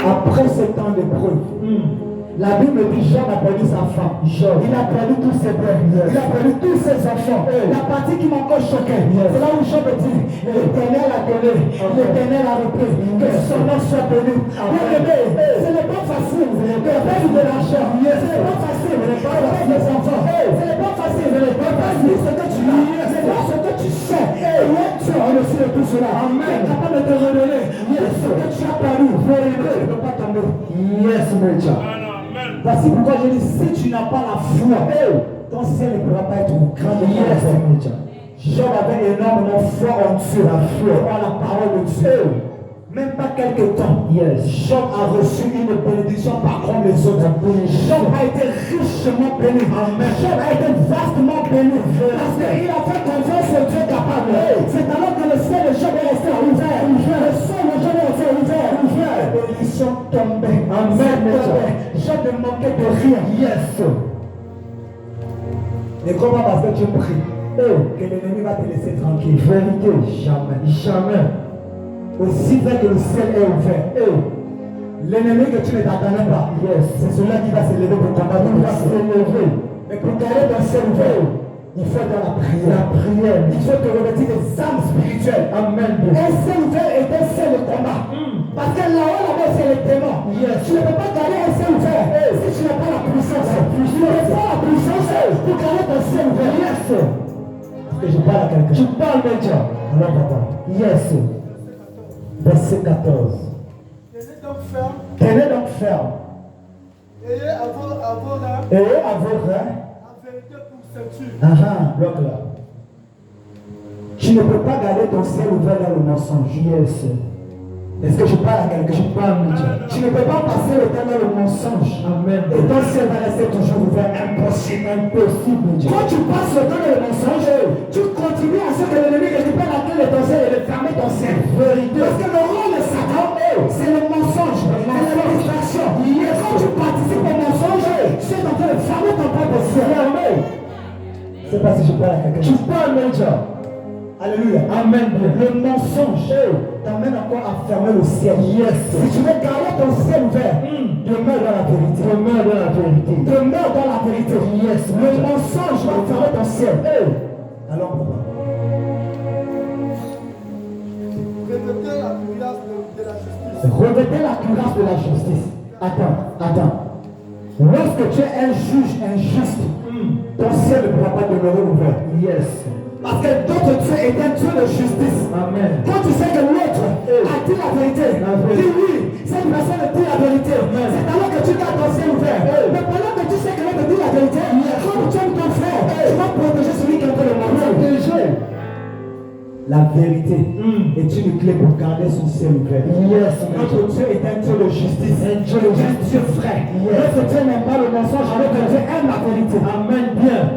Après ce temps d'épreuve, la Bible dit Job a perdu sa femme. Il a perdu tous ses biens. Il a perdu tous ses enfants. La partie qui m'a encore choqué, c'est là où Job dit l'Éternel a donné, l'Éternel a repris, que son nom soit béni. Bien-aimé, ce n'est pas facile de perdre de l'argent. Ce n'est pas facile de perdre des enfants. Ce n'est pas facile de perdre ce que tu as. C'est pas ce que tu sais. Et là, tu as reçu de tout cela. Tu es capable de te redonner. Ce que tu as perdu, vérité, ne peut pas tomber. Yes, my child. Voici pourquoi je dis, si tu n'as pas la foi, ton ciel ne pourra pas être grand. Job avait énormément foi en Dieu, la foi en la parole de Dieu. Même pas quelques temps, Job a reçu une bénédiction par contre les autres. Job a été richement béni. Job a été vastement béni. Parce qu'il a fait confiance au Dieu capable. C'est alors que le ciel de Job est resté ouvert. Le ciel de Job est resté ouvert. La bénédiction tombait. Amen. Job ne manquait de rien. Et comment parce que tu pries que l'ennemi va te laisser tranquille? Vérité, jamais. Aussi vrai que le ciel est ouvert, l'ennemi que tu ne t'attendais pas, c'est celui qui va se lever pour combattre. Il va se lever. Mais pour garder ton ciel ouvert, il faut dans la prière. Il faut te revêtir des âmes spirituelles. Amen. Un ciel ouvert est un ciel de combat. Parce que là-bas, c'est les démons. Tu ne peux pas garder un ciel ouvert si tu n'as pas la puissance. Tu n'as pas la puissance pour garder ton ciel ouvert. Et je parle à quelqu'un. Tu parles maintenant. Alors, papa. Verset 14. Tenez donc ferme. Ayez à vos reins. La vérité pour ceinture. Bloc là. Tu ne peux pas garder ton ciel ouvert dans le mensonge. Est-ce que je parle à quelqu'un? Je parle, tu ne peux pas passer le temps dans le mensonge. Amen. Et ton ciel va rester toujours ouvert. Impossible. Quand tu passes le temps dans le mensonge, tu continues à ce que l'ennemi récupère la clé de ton ciel et de fermer ton ciel. Vérité. Parce que le rôle de Satan, c'est le mensonge. C'est la distraction. Et quand tu participes au mensonge, tu es en train de fermer ton propre ciel. Je ne sais pas si je parle à quelqu'un. Tu parles, Major. Alléluia. Amen. Le mensonge t'amène encore à fermer le ciel. Si tu veux garder ton ciel ouvert, demeure dans la vérité. Demeure dans la vérité. Le mensonge va fermer ton ciel. Alors, papa. Revêtez la cuirasse de la justice. Attends. Lorsque tu es un juge injuste, ton ciel ne pourra pas demeurer ouvert. Parce que d'autres Dieu est un Dieu de justice. Amen. Quand tu sais que l'autre a dit la vérité, dis oui, cette personne dit la vérité. C'est alors que tu gardes ton ciel ouvert. Mais pendant que tu sais que l'autre dit la vérité, quand tu aimes ton frère, tu vas protéger celui qui est en train de mourir. La vérité est une clé pour garder son ciel ouvert. Notre Dieu est un Dieu de justice. Un Dieu vrai. Notre Dieu n'aime pas le mensonge, notre Dieu aime la vérité. Amen. Bien.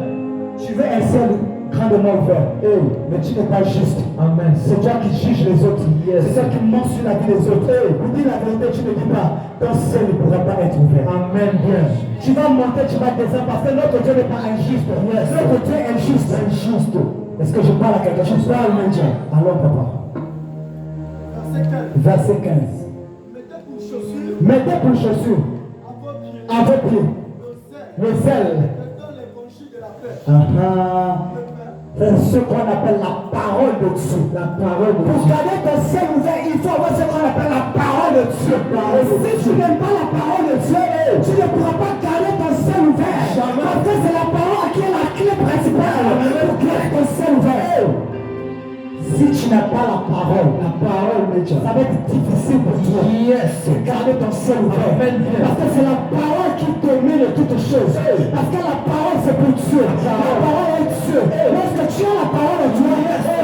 Tu veux un ciel grandement ouvert. Mais tu n'es pas juste. Amen. C'est toi qui juges les autres. C'est toi qui mens sur la vie des autres. Pour dire la vérité, tu ne dis pas. Ton ciel ne pourra pas être ouvert. Amen. Bien. Tu vas monter, tu vas descendre parce que notre Dieu n'est pas injuste. Notre Dieu est injuste. Est-ce que je parle à quelque chose? Parle, mon Dieu. Alors, papa. Verset 15. Mettez pour chaussures à vos pieds le sel. C'est ce qu'on appelle la parole de Dieu. La parole de Dieu. Pour garder ton ciel ouvert, il faut avoir ce qu'on appelle la parole de Dieu. Et si tu n'aimes pas la parole de Dieu, tu ne pourras pas garder ton ciel ouvert. Parce que c'est la parole qui est la clé principale pour garder ton ciel ouvert. Si tu n'as pas la parole, ça va être difficile pour toi de garder ton ciel ouvert. Parce que c'est la parole qui domine toutes choses. Parce que la parole c'est pour Dieu. La parole est Dieu. Lorsque tu as la parole de Dieu,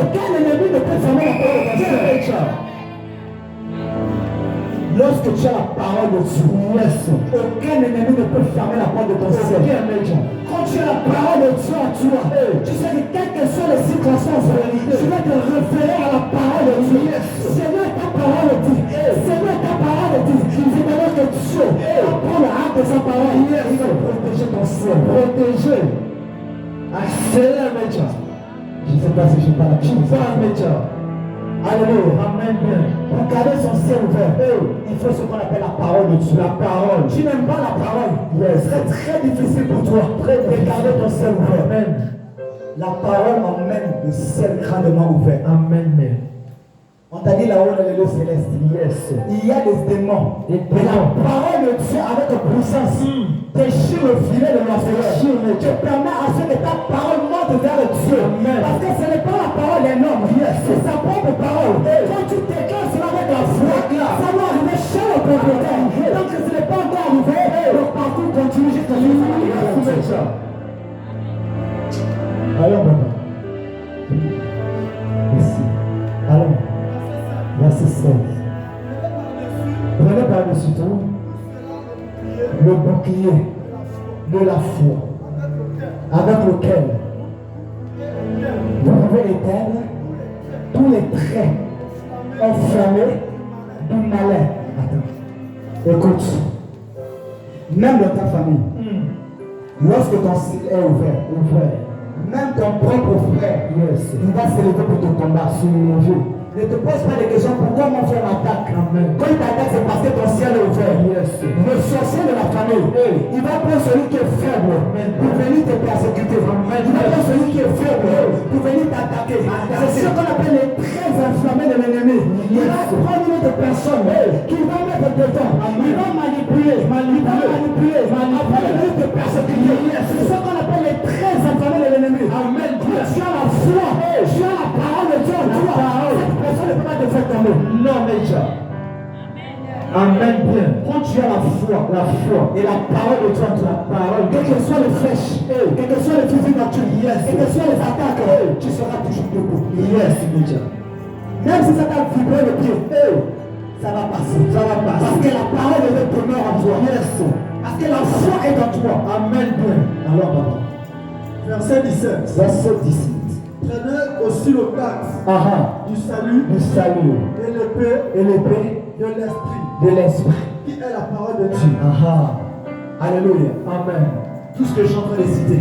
aucun ennemi ne peut fermer la parole de Dieu. Lorsque tu as la parole de Dieu, aucun ennemi ne peut fermer la porte de ton ciel. Quand tu as la parole de Dieu en toi, tu sais que quelles que soient les circonstances, tu vas te référer à la parole de Dieu. Seigneur, ta parole dit. Seigneur, ta parole dit. C'est alors que Dieu apprend le hâte de sa parole. Il va protéger ton ciel. Protéger. Accélère, je ne sais pas si je parle. Tu parles, alléluia. Amen. Pour garder son ciel ouvert, il faut ce qu'on appelle la parole de Dieu. La parole. Tu n'aimes pas la parole. C'est très difficile pour toi de garder ton ciel ouvert. Amen. La parole emmène le ciel grandement ouvert. Amen. On t'a dit là-haut dans les lieux célestes. Il y a des démons. Et la parole de Dieu avec puissance déchire le filet de l'enfer. Tu permets à ce que ta parole monte vers le Dieu. Parce que ce n'est pas la parole d'un homme. C'est sa propre parole. Quand tu déclares cela avec la foi, ça va arriver chez le propriétaire. Donc ce n'est pas encore arrivé. Le parcours continue jusqu'à ce que ça. Allons, papa. Merci. Allons. Verset 16. Prenez par-dessus tout le bouclier de la foi, avec lequel vous pouvez éteindre tous les traits enflammés du malin. Attends. Écoute, même dans ta famille, lorsque ton ciel est ouvert, même ton propre frère, il va se lever pour te combattre sur le jeu. Ne te pose pas de questions pourquoi mon frère m'attaque. Quand il t'attaque, c'est parce que ton ciel est ouvert. Le sorcier de la famille, il va prendre celui qui est faible pour venir te persécuter. Il va prendre celui qui est faible pour venir t'attaquer. C'est ce qu'on appelle les traits inflammés de l'ennemi. Il va prendre une autre personne qui va mettre dedans. Il va manipuler. Après venir te persécuter. C'est ce qu'on appelle les traits inflammés de l'ennemi. Amen. Tu as la foi. Tu as la parole de Dieu en toi. Personne ne peut pas te faire tomber. Non, Major. Amen. Bien. Quand tu as la foi et la parole de Dieu en toi, quelles que soient les flèches, quelles que soient les fusils naturels, quelles que soient les attaques, tu seras toujours debout. Major. Même si ça t'a vibré le pied, ça va passer. Parce que la parole de Dieu demeure en toi. Parce que la foi est en toi. Amen. Bien. Alors, papa. Verset 17. Prenez aussi le taxe du salut et l'épée de l'esprit qui est la parole de Dieu. Alléluia. Amen. Tout ce que je suis en train de citer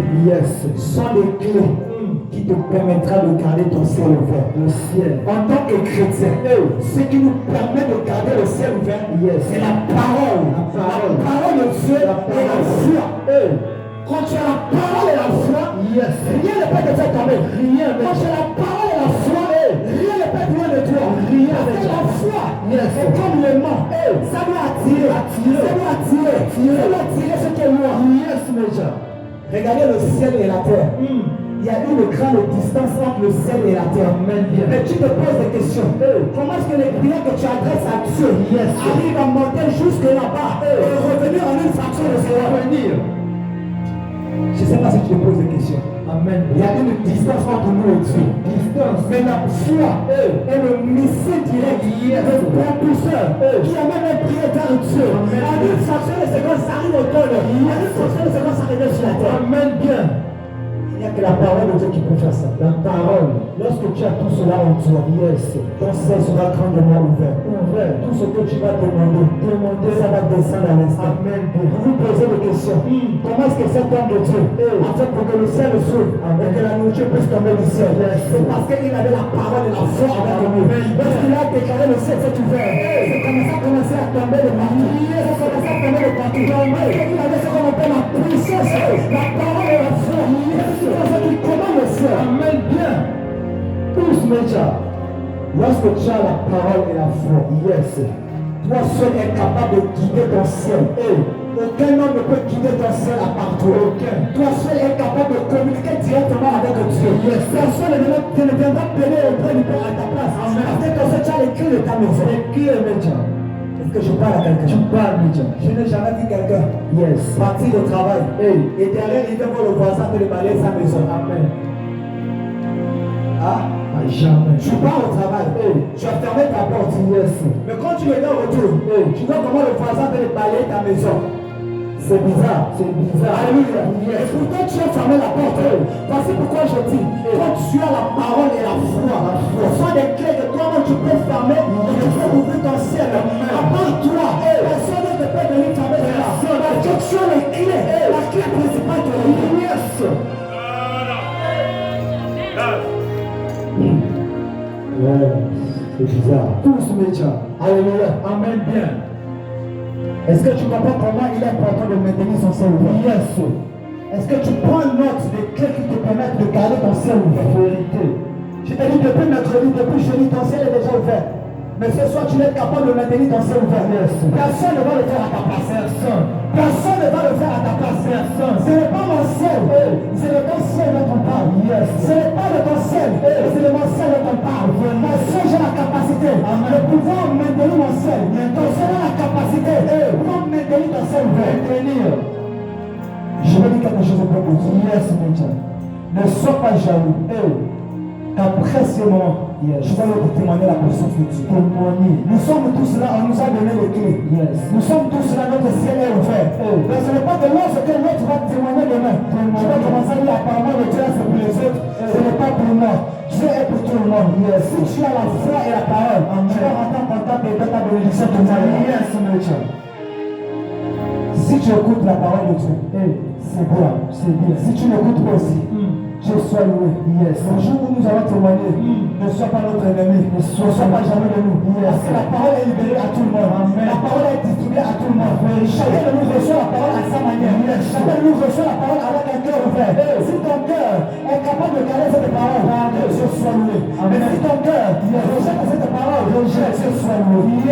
sont des clés qui te permettra de garder ton ciel ouvert. Le ciel. En tant que chrétien, ce qui nous permet de garder le ciel ouvert, c'est la parole. La parole de Dieu et la foi. Quand tu as la parole et la foi, rien ne peut te faire tomber. Quand tu as la parole et la foi, rien ne peut être loin de toi. Parce que la foi, c'est comme l'aimant. Ça doit attirer. Ça doit attirer ce qui est loin. Regardez le ciel et la terre. Il y a une grande distance entre le ciel et la terre. Mais tu te poses des questions. Comment est-ce que les prières que tu adresses à Dieu arrivent à monter jusque là-bas et revenir en une fraction de ce revenir? Je ne sais pas si tu te poses des questions. Amen. Il y a une distance entre nous et Dieu. Mais la foi est le missile direct, le propulseur qui amène un prière vers Dieu. En une fraction de seconde, ça arrive au cœur. En une fraction de seconde, ça arrive sur la terre. Amen. Bien. Il n'y a que la parole de Dieu qui peut faire ça. La parole. Lorsque tu as tout cela en toi, yes, ton ciel sera grandement ouvert. Ouvert. Tout ce que tu vas demander, ça va descendre à l'instant. Amen. Vous vous posez des questions. Comment est-ce que cet homme de Dieu, en fait, pour que le ciel s'ouvre et que la nourriture puisse tomber du ciel, c'est parce qu'il avait la parole et la foi avec lui. Lorsqu'il a déclaré le ciel s'est ouvert, c'est comme ça commencé à tomber de partout. C'est commencé à tomber de partout. Il avait ce qu'on appelle la puissance, la parole et la foi. C'est pour ça qu'il commande le ciel. Amen. Bien. Tous médias. Lorsque tu as la parole et la foi, yes, toi seul est capable de guider ton ciel. Aucun homme ne peut guider ton ciel à part toi. Toi seul est capable de communiquer directement avec Dieu. Personne ne viendra plaider auprès du Père à ta place. Parce que ton seul, tu as les clés de ta maison. Les clés, médias. Est-ce que je parle à quelqu'un? Tu parles, médias. Je n'ai jamais vu quelqu'un partir au travail et derrière il vient voir le voisin de le balayer sa maison. Amen. Ah? Jamais. Tu pars au travail, tu as fermé ta porte, mais quand tu reviens au retour, tu vois comment le voisin peut balayer ta maison. C'est bizarre, c'est bizarre. Alléluia. Et pourtant tu as fermé la porte. Voici pourquoi je dis, quand tu as la parole et la foi, ce sont des clés que toi-même tu peux fermer et tu peux ouvrir ton ciel. À part toi, personne ne peut venir fermer cela. Parce que tu as les clés, la clé principale de l'univers. C'est bizarre. Tous médias. Alléluia. Amen. Bien. Est-ce que tu comprends comment il est important de maintenir son ciel ouvert? Yes. Est-ce que tu prends note des clés qui te permettent de garder ton ciel ouvert? Vérité. Je t'ai dit depuis mercredi, depuis jeudi, ton ciel est déjà ouvert. Mais ce soir, tu es capable de maintenir ton ciel ouvert. Yes. Personne ne va le faire à ta place. Personne. Personne ne va le faire à ta place. Personne. Ce n'est pas mon ciel. C'est de ton ciel dont on parle. Yes. Ce n'est pas de ton ciel. C'est de mon ciel dont on parle. Mon ciel, j'ai la capacité de pouvoir maintenir mon ciel. Ton ciel a la capacité de pouvoir maintenir ton ciel ouvert. Je vais dire quelque chose de propos. Yes, mon Dieu. Ne sois pas jaloux. Qu'après ce moment, je vais vous témoigner la puissance de Dieu. Nous sommes tous là, on nous a donné les clés. Nous sommes tous là, notre ciel est ouvert. Mais ce n'est pas de lorsque l'autre va témoigner demain. Tu vas commencer à dire apparemment le Dieu c'est pour les autres. Ce n'est pas pour moi. Dieu est pour tout le monde. Si tu as la foi et la parole, tu vas rentrer en contact et ta bénédiction de ta. Si tu écoutes la parole de Dieu, c'est bien, c'est bien. Si tu n'écoutes pas aussi, Dieu soit loué. Le jour où nous allons témoigner, ne sois pas notre ennemi, ne sois pas jamais de nous. Parce que la parole est libérée à tout le monde. Amen. La parole est distribuée à tout le monde. Chacun de nous reçoit la parole à sa manière. Chacun de nous reçoit la parole avec un cœur ouvert. Si ton cœur est capable de garder cette parole, Dieu soit loué. Mais si ton cœur rejette cette parole, Dieu soit loué.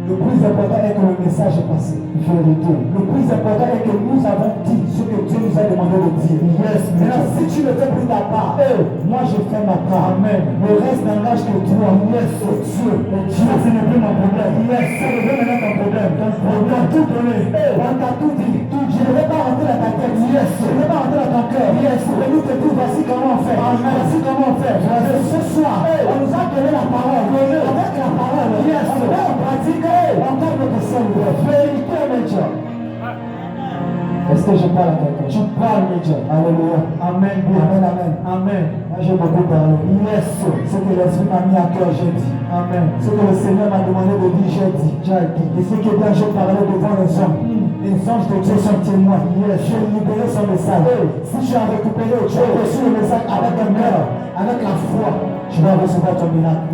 Le plus important est que le message est passé. Vérité. Le plus important est que nous avons dit ce que Dieu nous a demandé de dire. Maintenant, si tu ne fais plus ta part, moi je fais ma part. Amen. Le reste n'engage que toi. C'est Dieu. Dieu, ce n'est plus mon problème. Ça devient maintenant ton problème. On t'a tout donné. On t'a tout dit. Je ne vais pas rentrer dans ta tête. Je ne vais pas rentrer dans ton cœur. Mais nous te disons, voici comment on fait. Voici comment on fait. Ce soir, on nous a donné la parole. Avec la parole, on va en pratique. On garde notre ciel ouvert. Vérité, mes Dieu. Est-ce que je parle à quelqu'un? Je parle, mes Dieu. Alléluia. Amen. Amen, amen. Amen. Moi, j'ai beaucoup parlé. Yes. Ce que l'Esprit m'a mis à cœur, j'ai dit. Amen. Ce que le Seigneur m'a demandé de dire, j'ai dit. Et ce que bien j'ai parlé devant les hommes. Les anges de Dieu sont témoins. J'ai libéré son message. Si tu as récupéré, tu as reçu le message avec un cœur, avec la foi, tu vas recevoir ton miracle.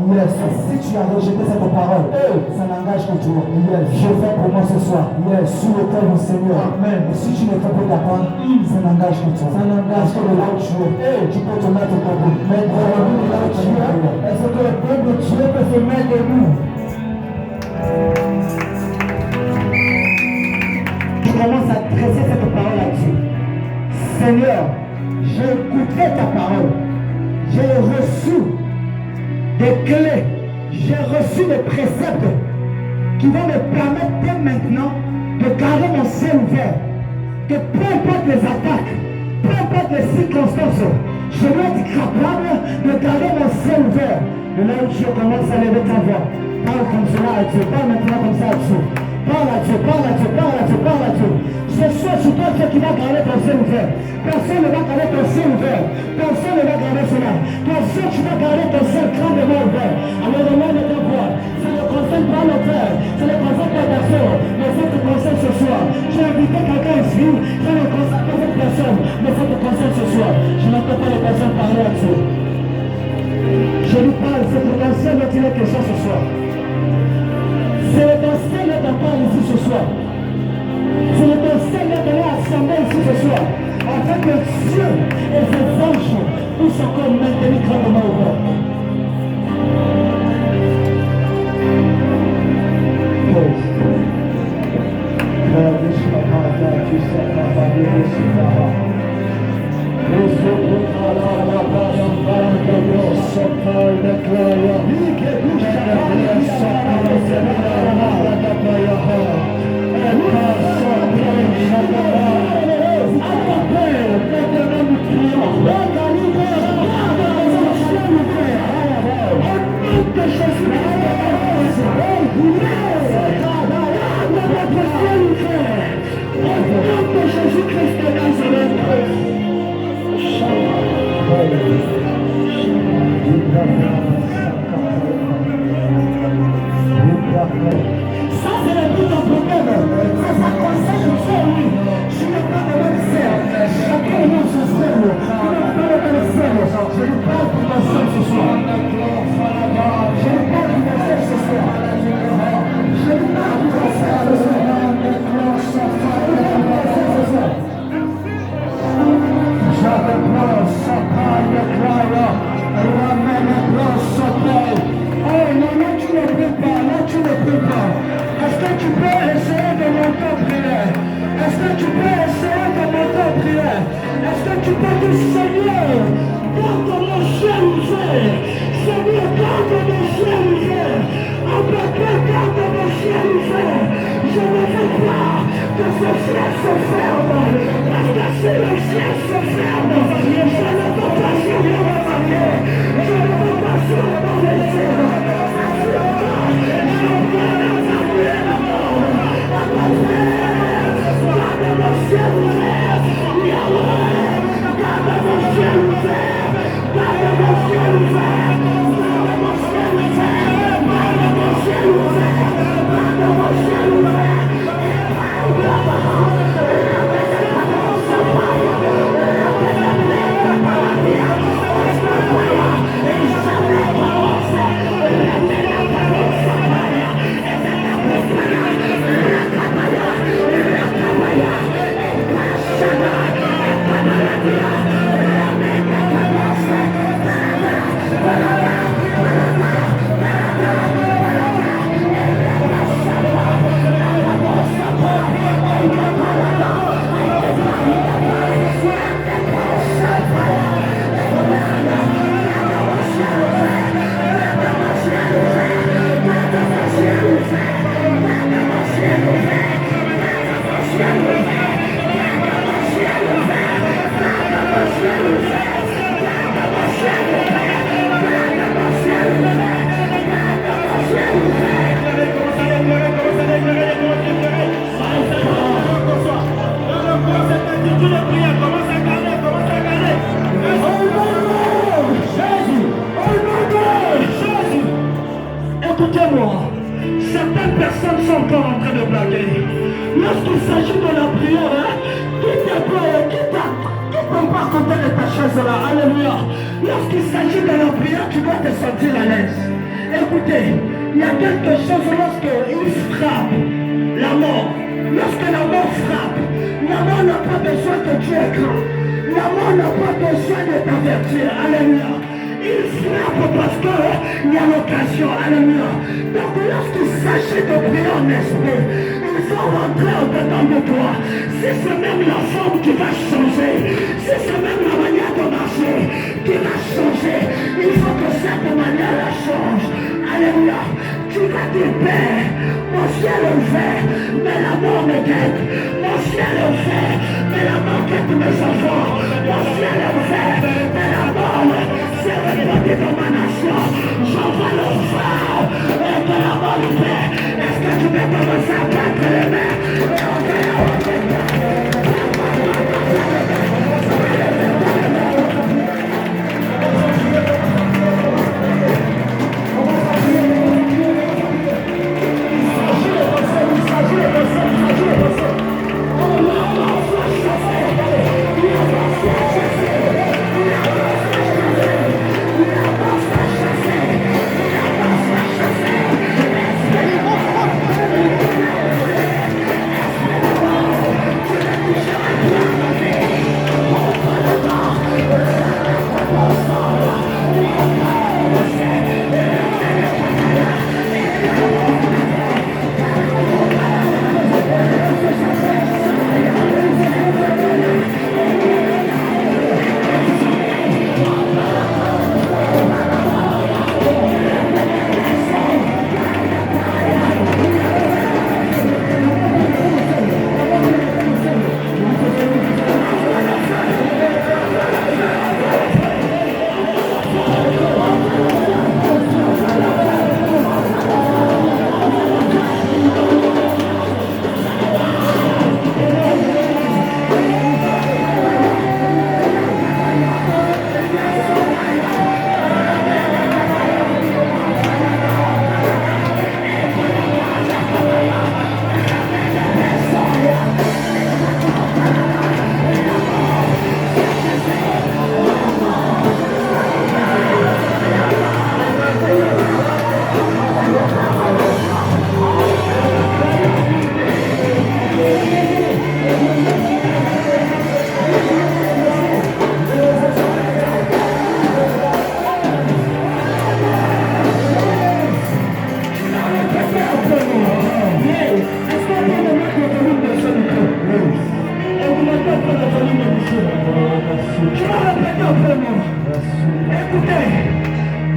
Si tu as rejeté cette parole, ça n'engage que toi. Je fais pour moi ce soir. Sous le cœur du Seigneur. Amen. Et si tu ne fais pas ta part, ça n'engage que toi. Ça n'engage que de là où tu es. Tu peux te mettre debout. Mais de là où tu es, est-ce que le peuple de Dieu peut se mettre debout? Tu commences à dresser cette parole à Dieu. Seigneur, j'ai écouté ta parole. J'ai reçu des clés. J'ai reçu des préceptes qui vont me permettre dès maintenant de garder mon ciel ouvert. Que peu importe les attaques, peu importe les circonstances, je dois être capable de garder mon ciel ouvert. Et là où tu commences à lever ta voix, parle comme cela à Dieu, parle maintenant comme ça à Dieu. Parle à Dieu, parle à Dieu, parle à Dieu, parle à Dieu. Ce soir, c'est toi qui va garder ton ciel ouvert. Personne ne va garder ton ciel ouvert. Personne ne va garder cela. Ton ciel, tu vas garder ton ciel grandement ouvert. Alors, le monde de voir. Ça ne concerne pas le Père. Ça ne concerne pas personne. Mais ça te concerne ce soir. J'ai invité quelqu'un ici. Ça ne concerne pas cette personne. Mais ça te concerne ce soir. Je n'entends pas les personnes parler à Dieu. Je lui parle. C'est pour ton ciel dont il est question ce soir. C'est le ton ciel dont parle ici ce soir. C'est le ton ciel de l'assemblée ici ce soir. Afin que Dieu et ses anges puissent encore maintenir grandement ouvert. Ça, c'est le but d'un problème. Ça concerne le ciel, oui. Je n'ai pas de même ciel. Chacun est dans ce ciel. Je n'ai pas de même ciel. Je ne parle pour mon ciel ce soir. Je ne parle pour mon ciel ce soir. Je ne parle pour mon ciel ce soir. Oh non, là tu ne peux pas, là tu ne peux pas. Est-ce que tu peux essayer de monter en prière? Est-ce que tu peux essayer de monter en prière? Est-ce que tu peux dire Seigneur, garde mon ciel ouvert. Seigneur, garde mon ciel ouvert. En papa, garde mon ciel ouvert. Je ne veux pas que ce ciel se ferme. Parce que si le ciel se ferme, je ne peux pas sur le marié. Je ne peux pas sur le mauvais ciel. Écoutez-moi, certaines personnes sont encore en train de blaguer. Lorsqu'il s'agit de la prière, qui t'empare côté de ta chaise là, alléluia. Lorsqu'il s'agit de la prière, tu dois te sentir à l'aise. Écoutez, il y a quelque chose lorsqu'il frappe la mort. Lorsque la mort frappe, la mort n'a pas besoin que tu es grand. La mort n'a pas besoin de t'avertir, alléluia. Il frappe parce qu'il y a l'occasion, alléluia. Donc lorsqu'il s'agit de prier en esprit, il faut rentrer au dedans de toi. Si c'est même la forme qui va changer, si c'est même la manière de marcher qui va changer, il faut que cette manière change. Alléluia. Tu vas dire, Père, mon ciel est ouvert, mais la mort me guette. Mon ciel est ouvert, mais la mort guette mes enfants. Mon ciel est ouvert, mais la mort s'est répandue dans ma nation. J'envoie le feu et que la mort libère. Est-ce que tu peux commencer à battre les mains?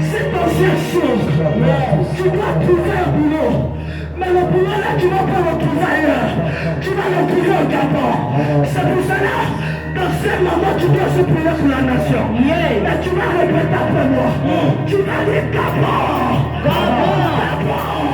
C'est ton seule chose. Tu dois trouver un boulot. Mais le boulot là, tu ne vas pas le trouver ailleurs. Tu vas le trouver au Gabon. C'est pour cela, dans ce moment, tu dois se prier pour la nation. Mais tu vas répéter après moi. Tu vas dire Gabon. Gabon. Gabon.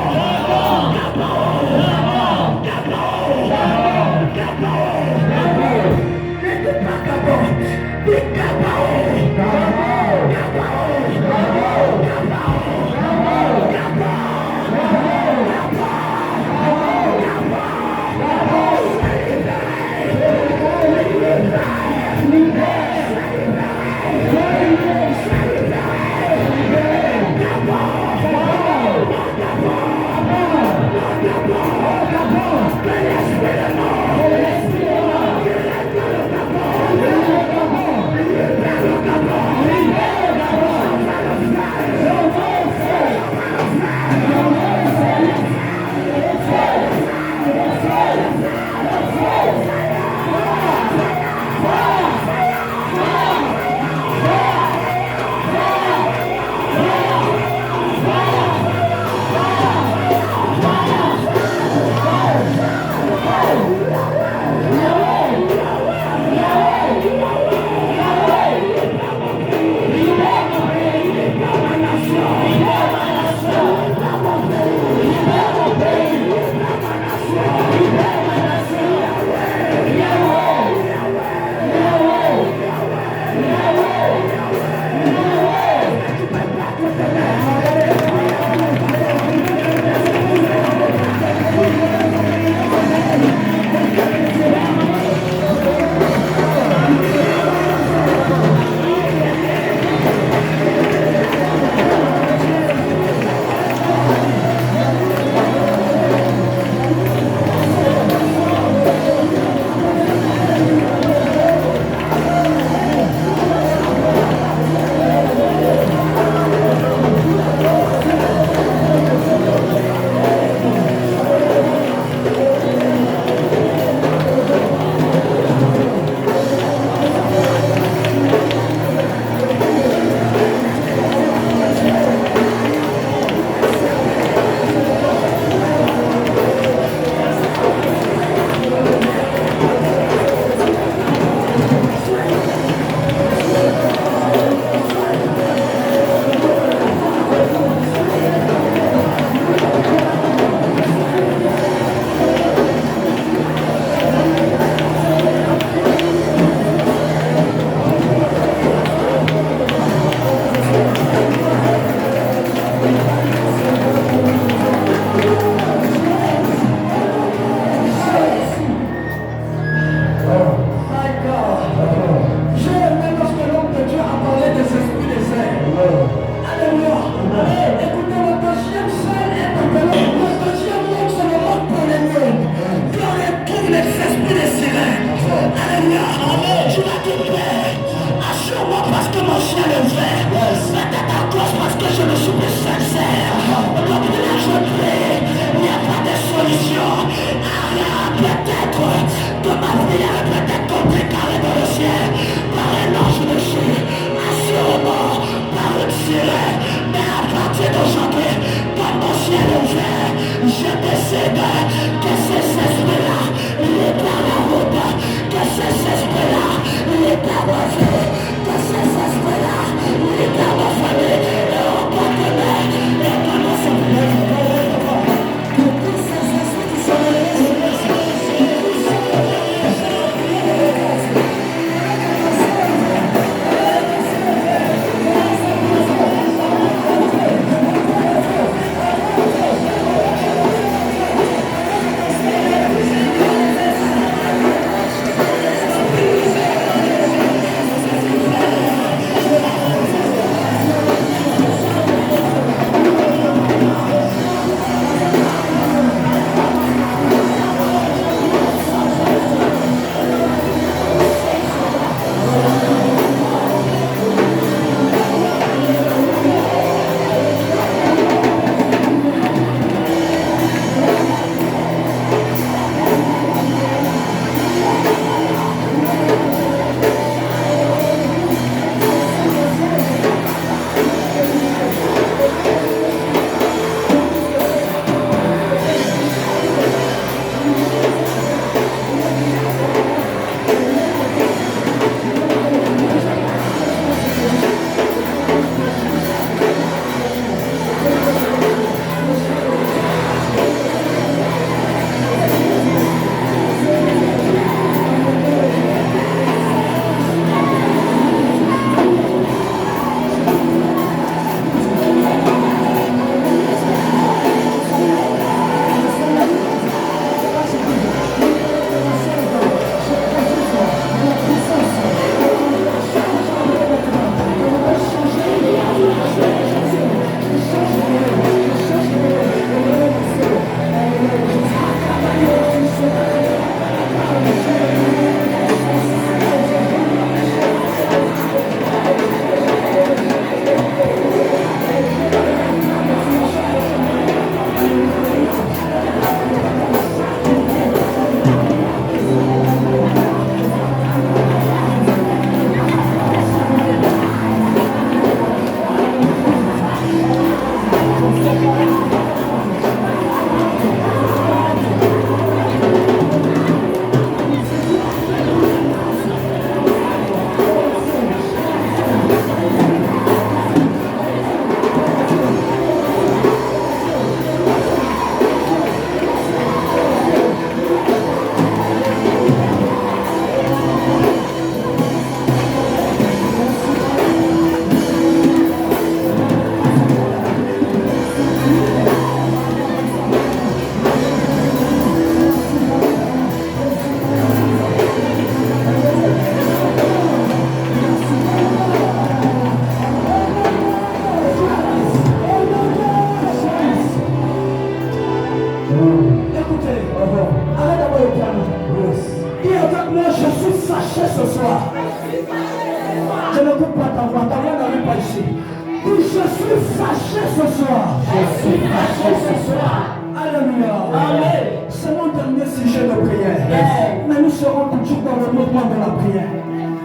suis fâché ce soir. Je suis fâché ce soir. Alléluia. Amen. C'est mon dernier sujet de prière. Yes. Mais nous serons toujours dans le mouvement de la prière.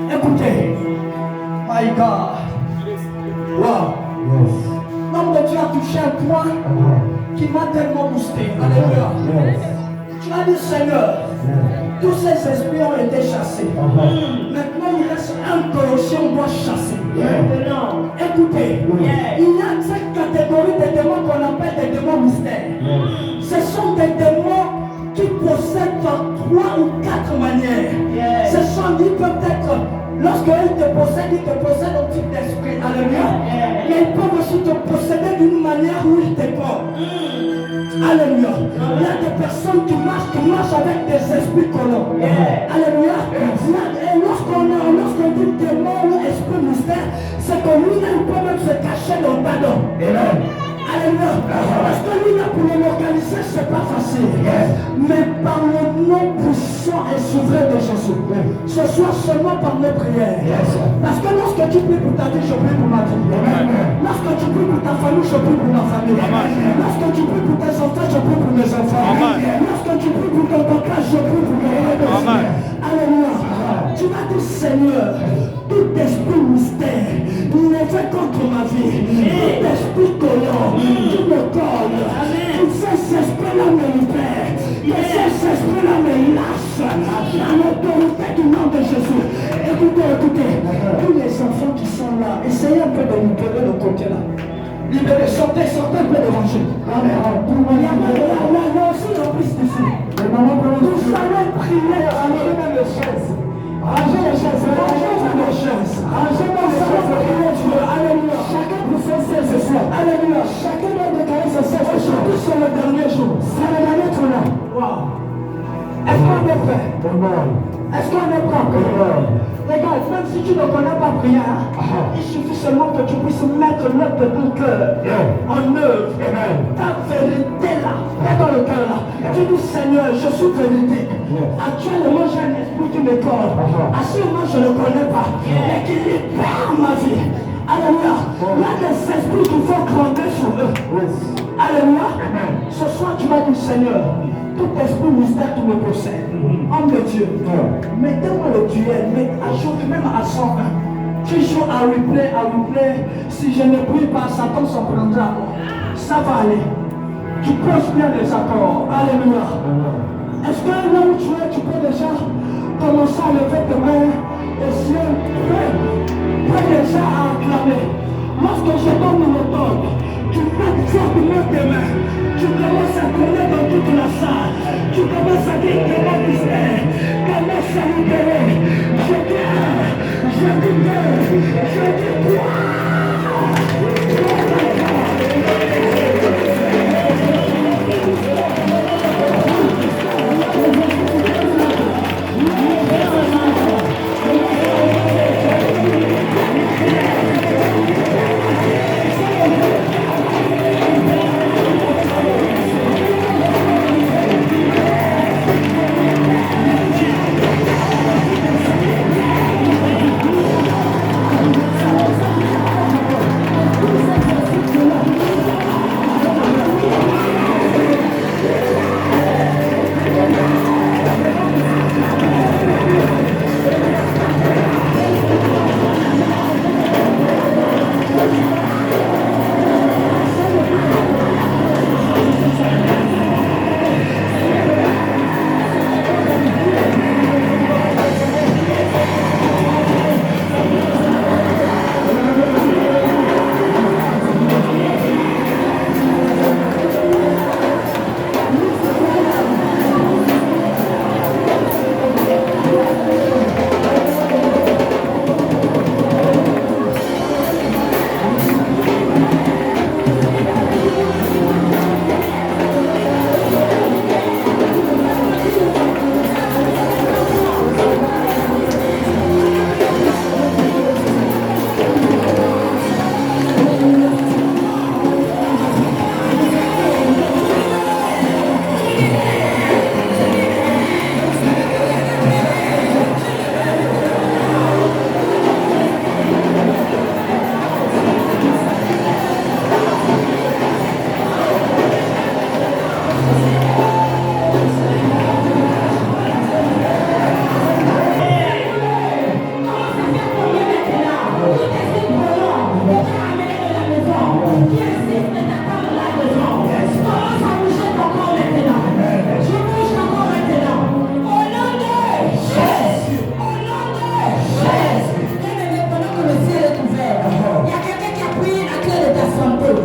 Écoutez. My God. Wow. L'homme de Dieu a touché un point qui m'a tellement boosté. Alléluia. Tu as dit, Seigneur, tous ces esprits ont été chassés. Maintenant, il reste un que on doit chasser. Maintenant, écoutez, il y a cette catégorie de démons qu'on appelle des démons mystères. Ce sont des démons qui possèdent par 3 ou 4 manières. Ce sont, ils peuvent être, lorsqu'ils te possèdent un type d'esprit. Alléluia. Mais ils peuvent aussi te posséder d'une manière où ils te portent. Alléluia. Il y a des personnes qui marchent avec des esprits colons. Alléluia. Et lorsqu'on dit démon ou esprit mystère, c'est que lui-même peut même se cacher dans ta dent. Alléluia. Parce que lui, pour le localiser, c'est pas facile. Mais par le nom puissant et souverain de Jésus, ce soit seulement par nos prières. Parce que lorsque tu pries pour ta vie, je prie pour ma vie. Lorsque tu pries pour ta famille, je prie pour ma famille. Lorsque tu pries pour tes enfants, je prie pour mes enfants. Lorsque tu pries pour ton papa, je prie pour mes enfants. Alléluia. Tu vas dire, Seigneur, tout esprit mystère, mauvais contre ma vie, tout esprit collant, tout me colle, tout ces esprits-là me libèrent, que ces esprits-là me lâchent, dans l'autorité du nom de Jésus. Écoutez, tous les enfants qui sont là, essayez un peu de libérer le côté là. Libérez, sortez un peu de rangée. Il y a aussi le Christ ici. Nous allons prier à même les chaises. Rangez les chaises, rangez les chaises. Rangez-moi les chaises. Alléluia. Chacun pour son ciel ce soir. Alléluia. Chacun doit déclarer ce ciel. Aujourd'hui c'est le dernier jour. C'est le dernier jour là. Wow. Est-ce qu'on est prêt? Est-ce qu'on est prêt? Regarde, même si tu ne connais pas prier, il suffit seulement que tu puisses mettre l'œuvre de ton cœur en œuvre. Ta vérité là, dans le cœur là. Tu dis, Seigneur, je suis vérité. Actuellement, j'ai un esprit qui me colle. Assurément, je ne le connais pas. Mais qui libère ma vie. Alléluia. Il y a des esprits qui font grandir sur eux. Alléluia. Ce soir, tu vas dire, Seigneur, tout esprit mystère qui me possède, homme de Dieu, mettez-moi le duel, mais ajoute même à 120. Tu joues à replay, si je ne prie pas, Satan s'en prendra à moi. Ça va aller. Tu poses bien les accords. Alléluia. Est-ce que là où tu es, tu peux déjà commencer à lever tes mains et si prêt déjà à acclamer. Lorsque je donne le temps, tu mets fortement tes mains. Tu commences à tourner dans toute la salle. Tu commences à dire que mon mystère commence à libérer. Je dis quoi. santé.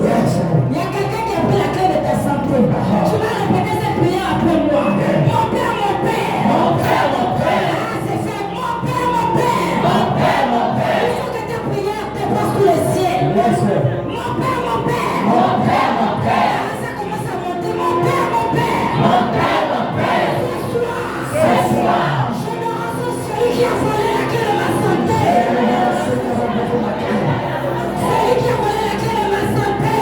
Il y a quelqu'un qui a pris la clé de ta santé. Tu vas répéter cette prière après moi. Mon Père, mon Père. Mon Père, mon Père. Ah, c'est fait. Mon Père, mon Père. Mon Père, mon Père. Il faut que ta prière dépasse tous les ciels. Mon Père, mon Père. Mon Père, mon Père. Ah, ça commence à monter. Mon Père, mon Père. Mon Père, mon Père. Ce soir, je me rends sur celui qui a volé la clé de ma santé. Celui qui a volé la clé de ma santé.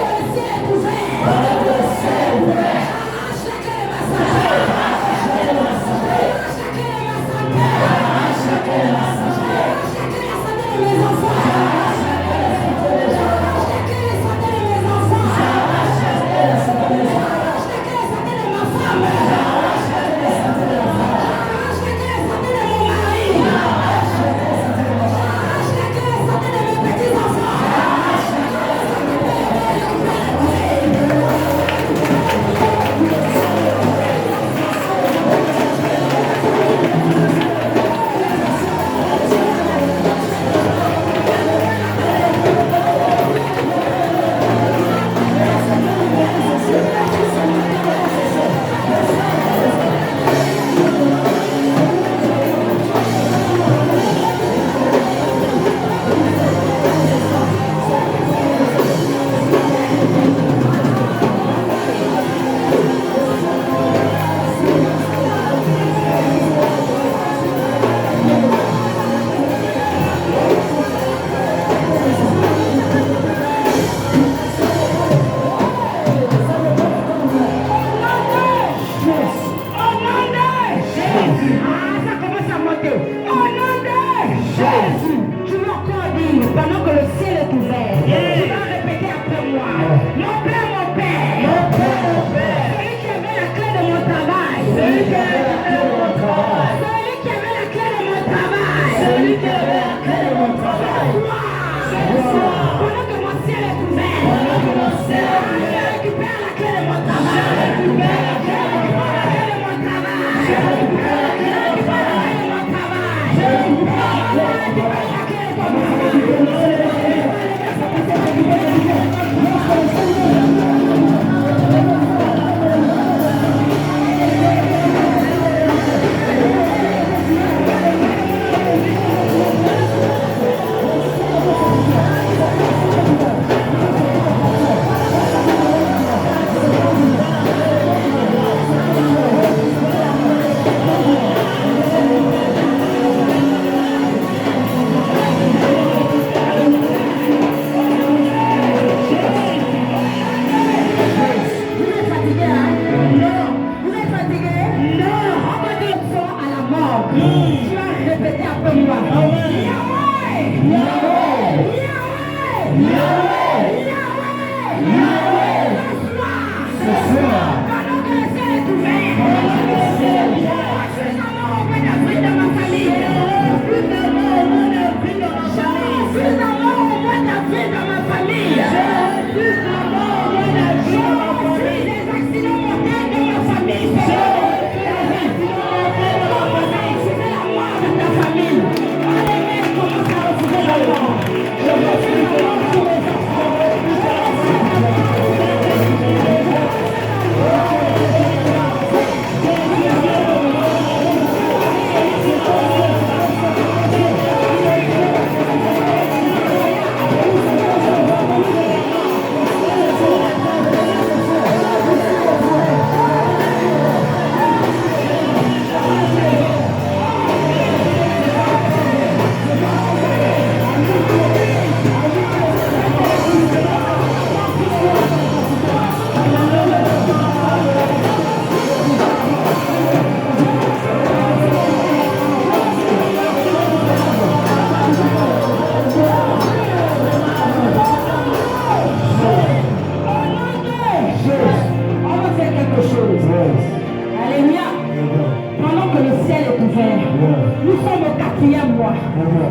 Le ciel est ouvert. Arrache la clé de ma santé. Arrache la clé de ma santé. Arrache la clé de ma santé. Arrache la clé de la santé de mes enfants. Arrache la clé de la santé de mes enfants. Arrache la clé de la santé de ma femme. Arrache la clé de la santé de mon mari. Arrache la clé de la santé de mes petits-enfants. Arrache la clé de la santé de mes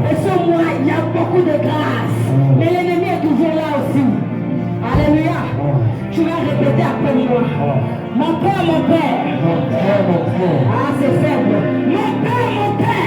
Et ce mois, il y a beaucoup de grâce. Mais l'ennemi est toujours là aussi. Alléluia. Tu vas répéter après moi. Mon Père, mon Père. Mon Père, mon Père. Ah, c'est faible. Mon Père, mon Père.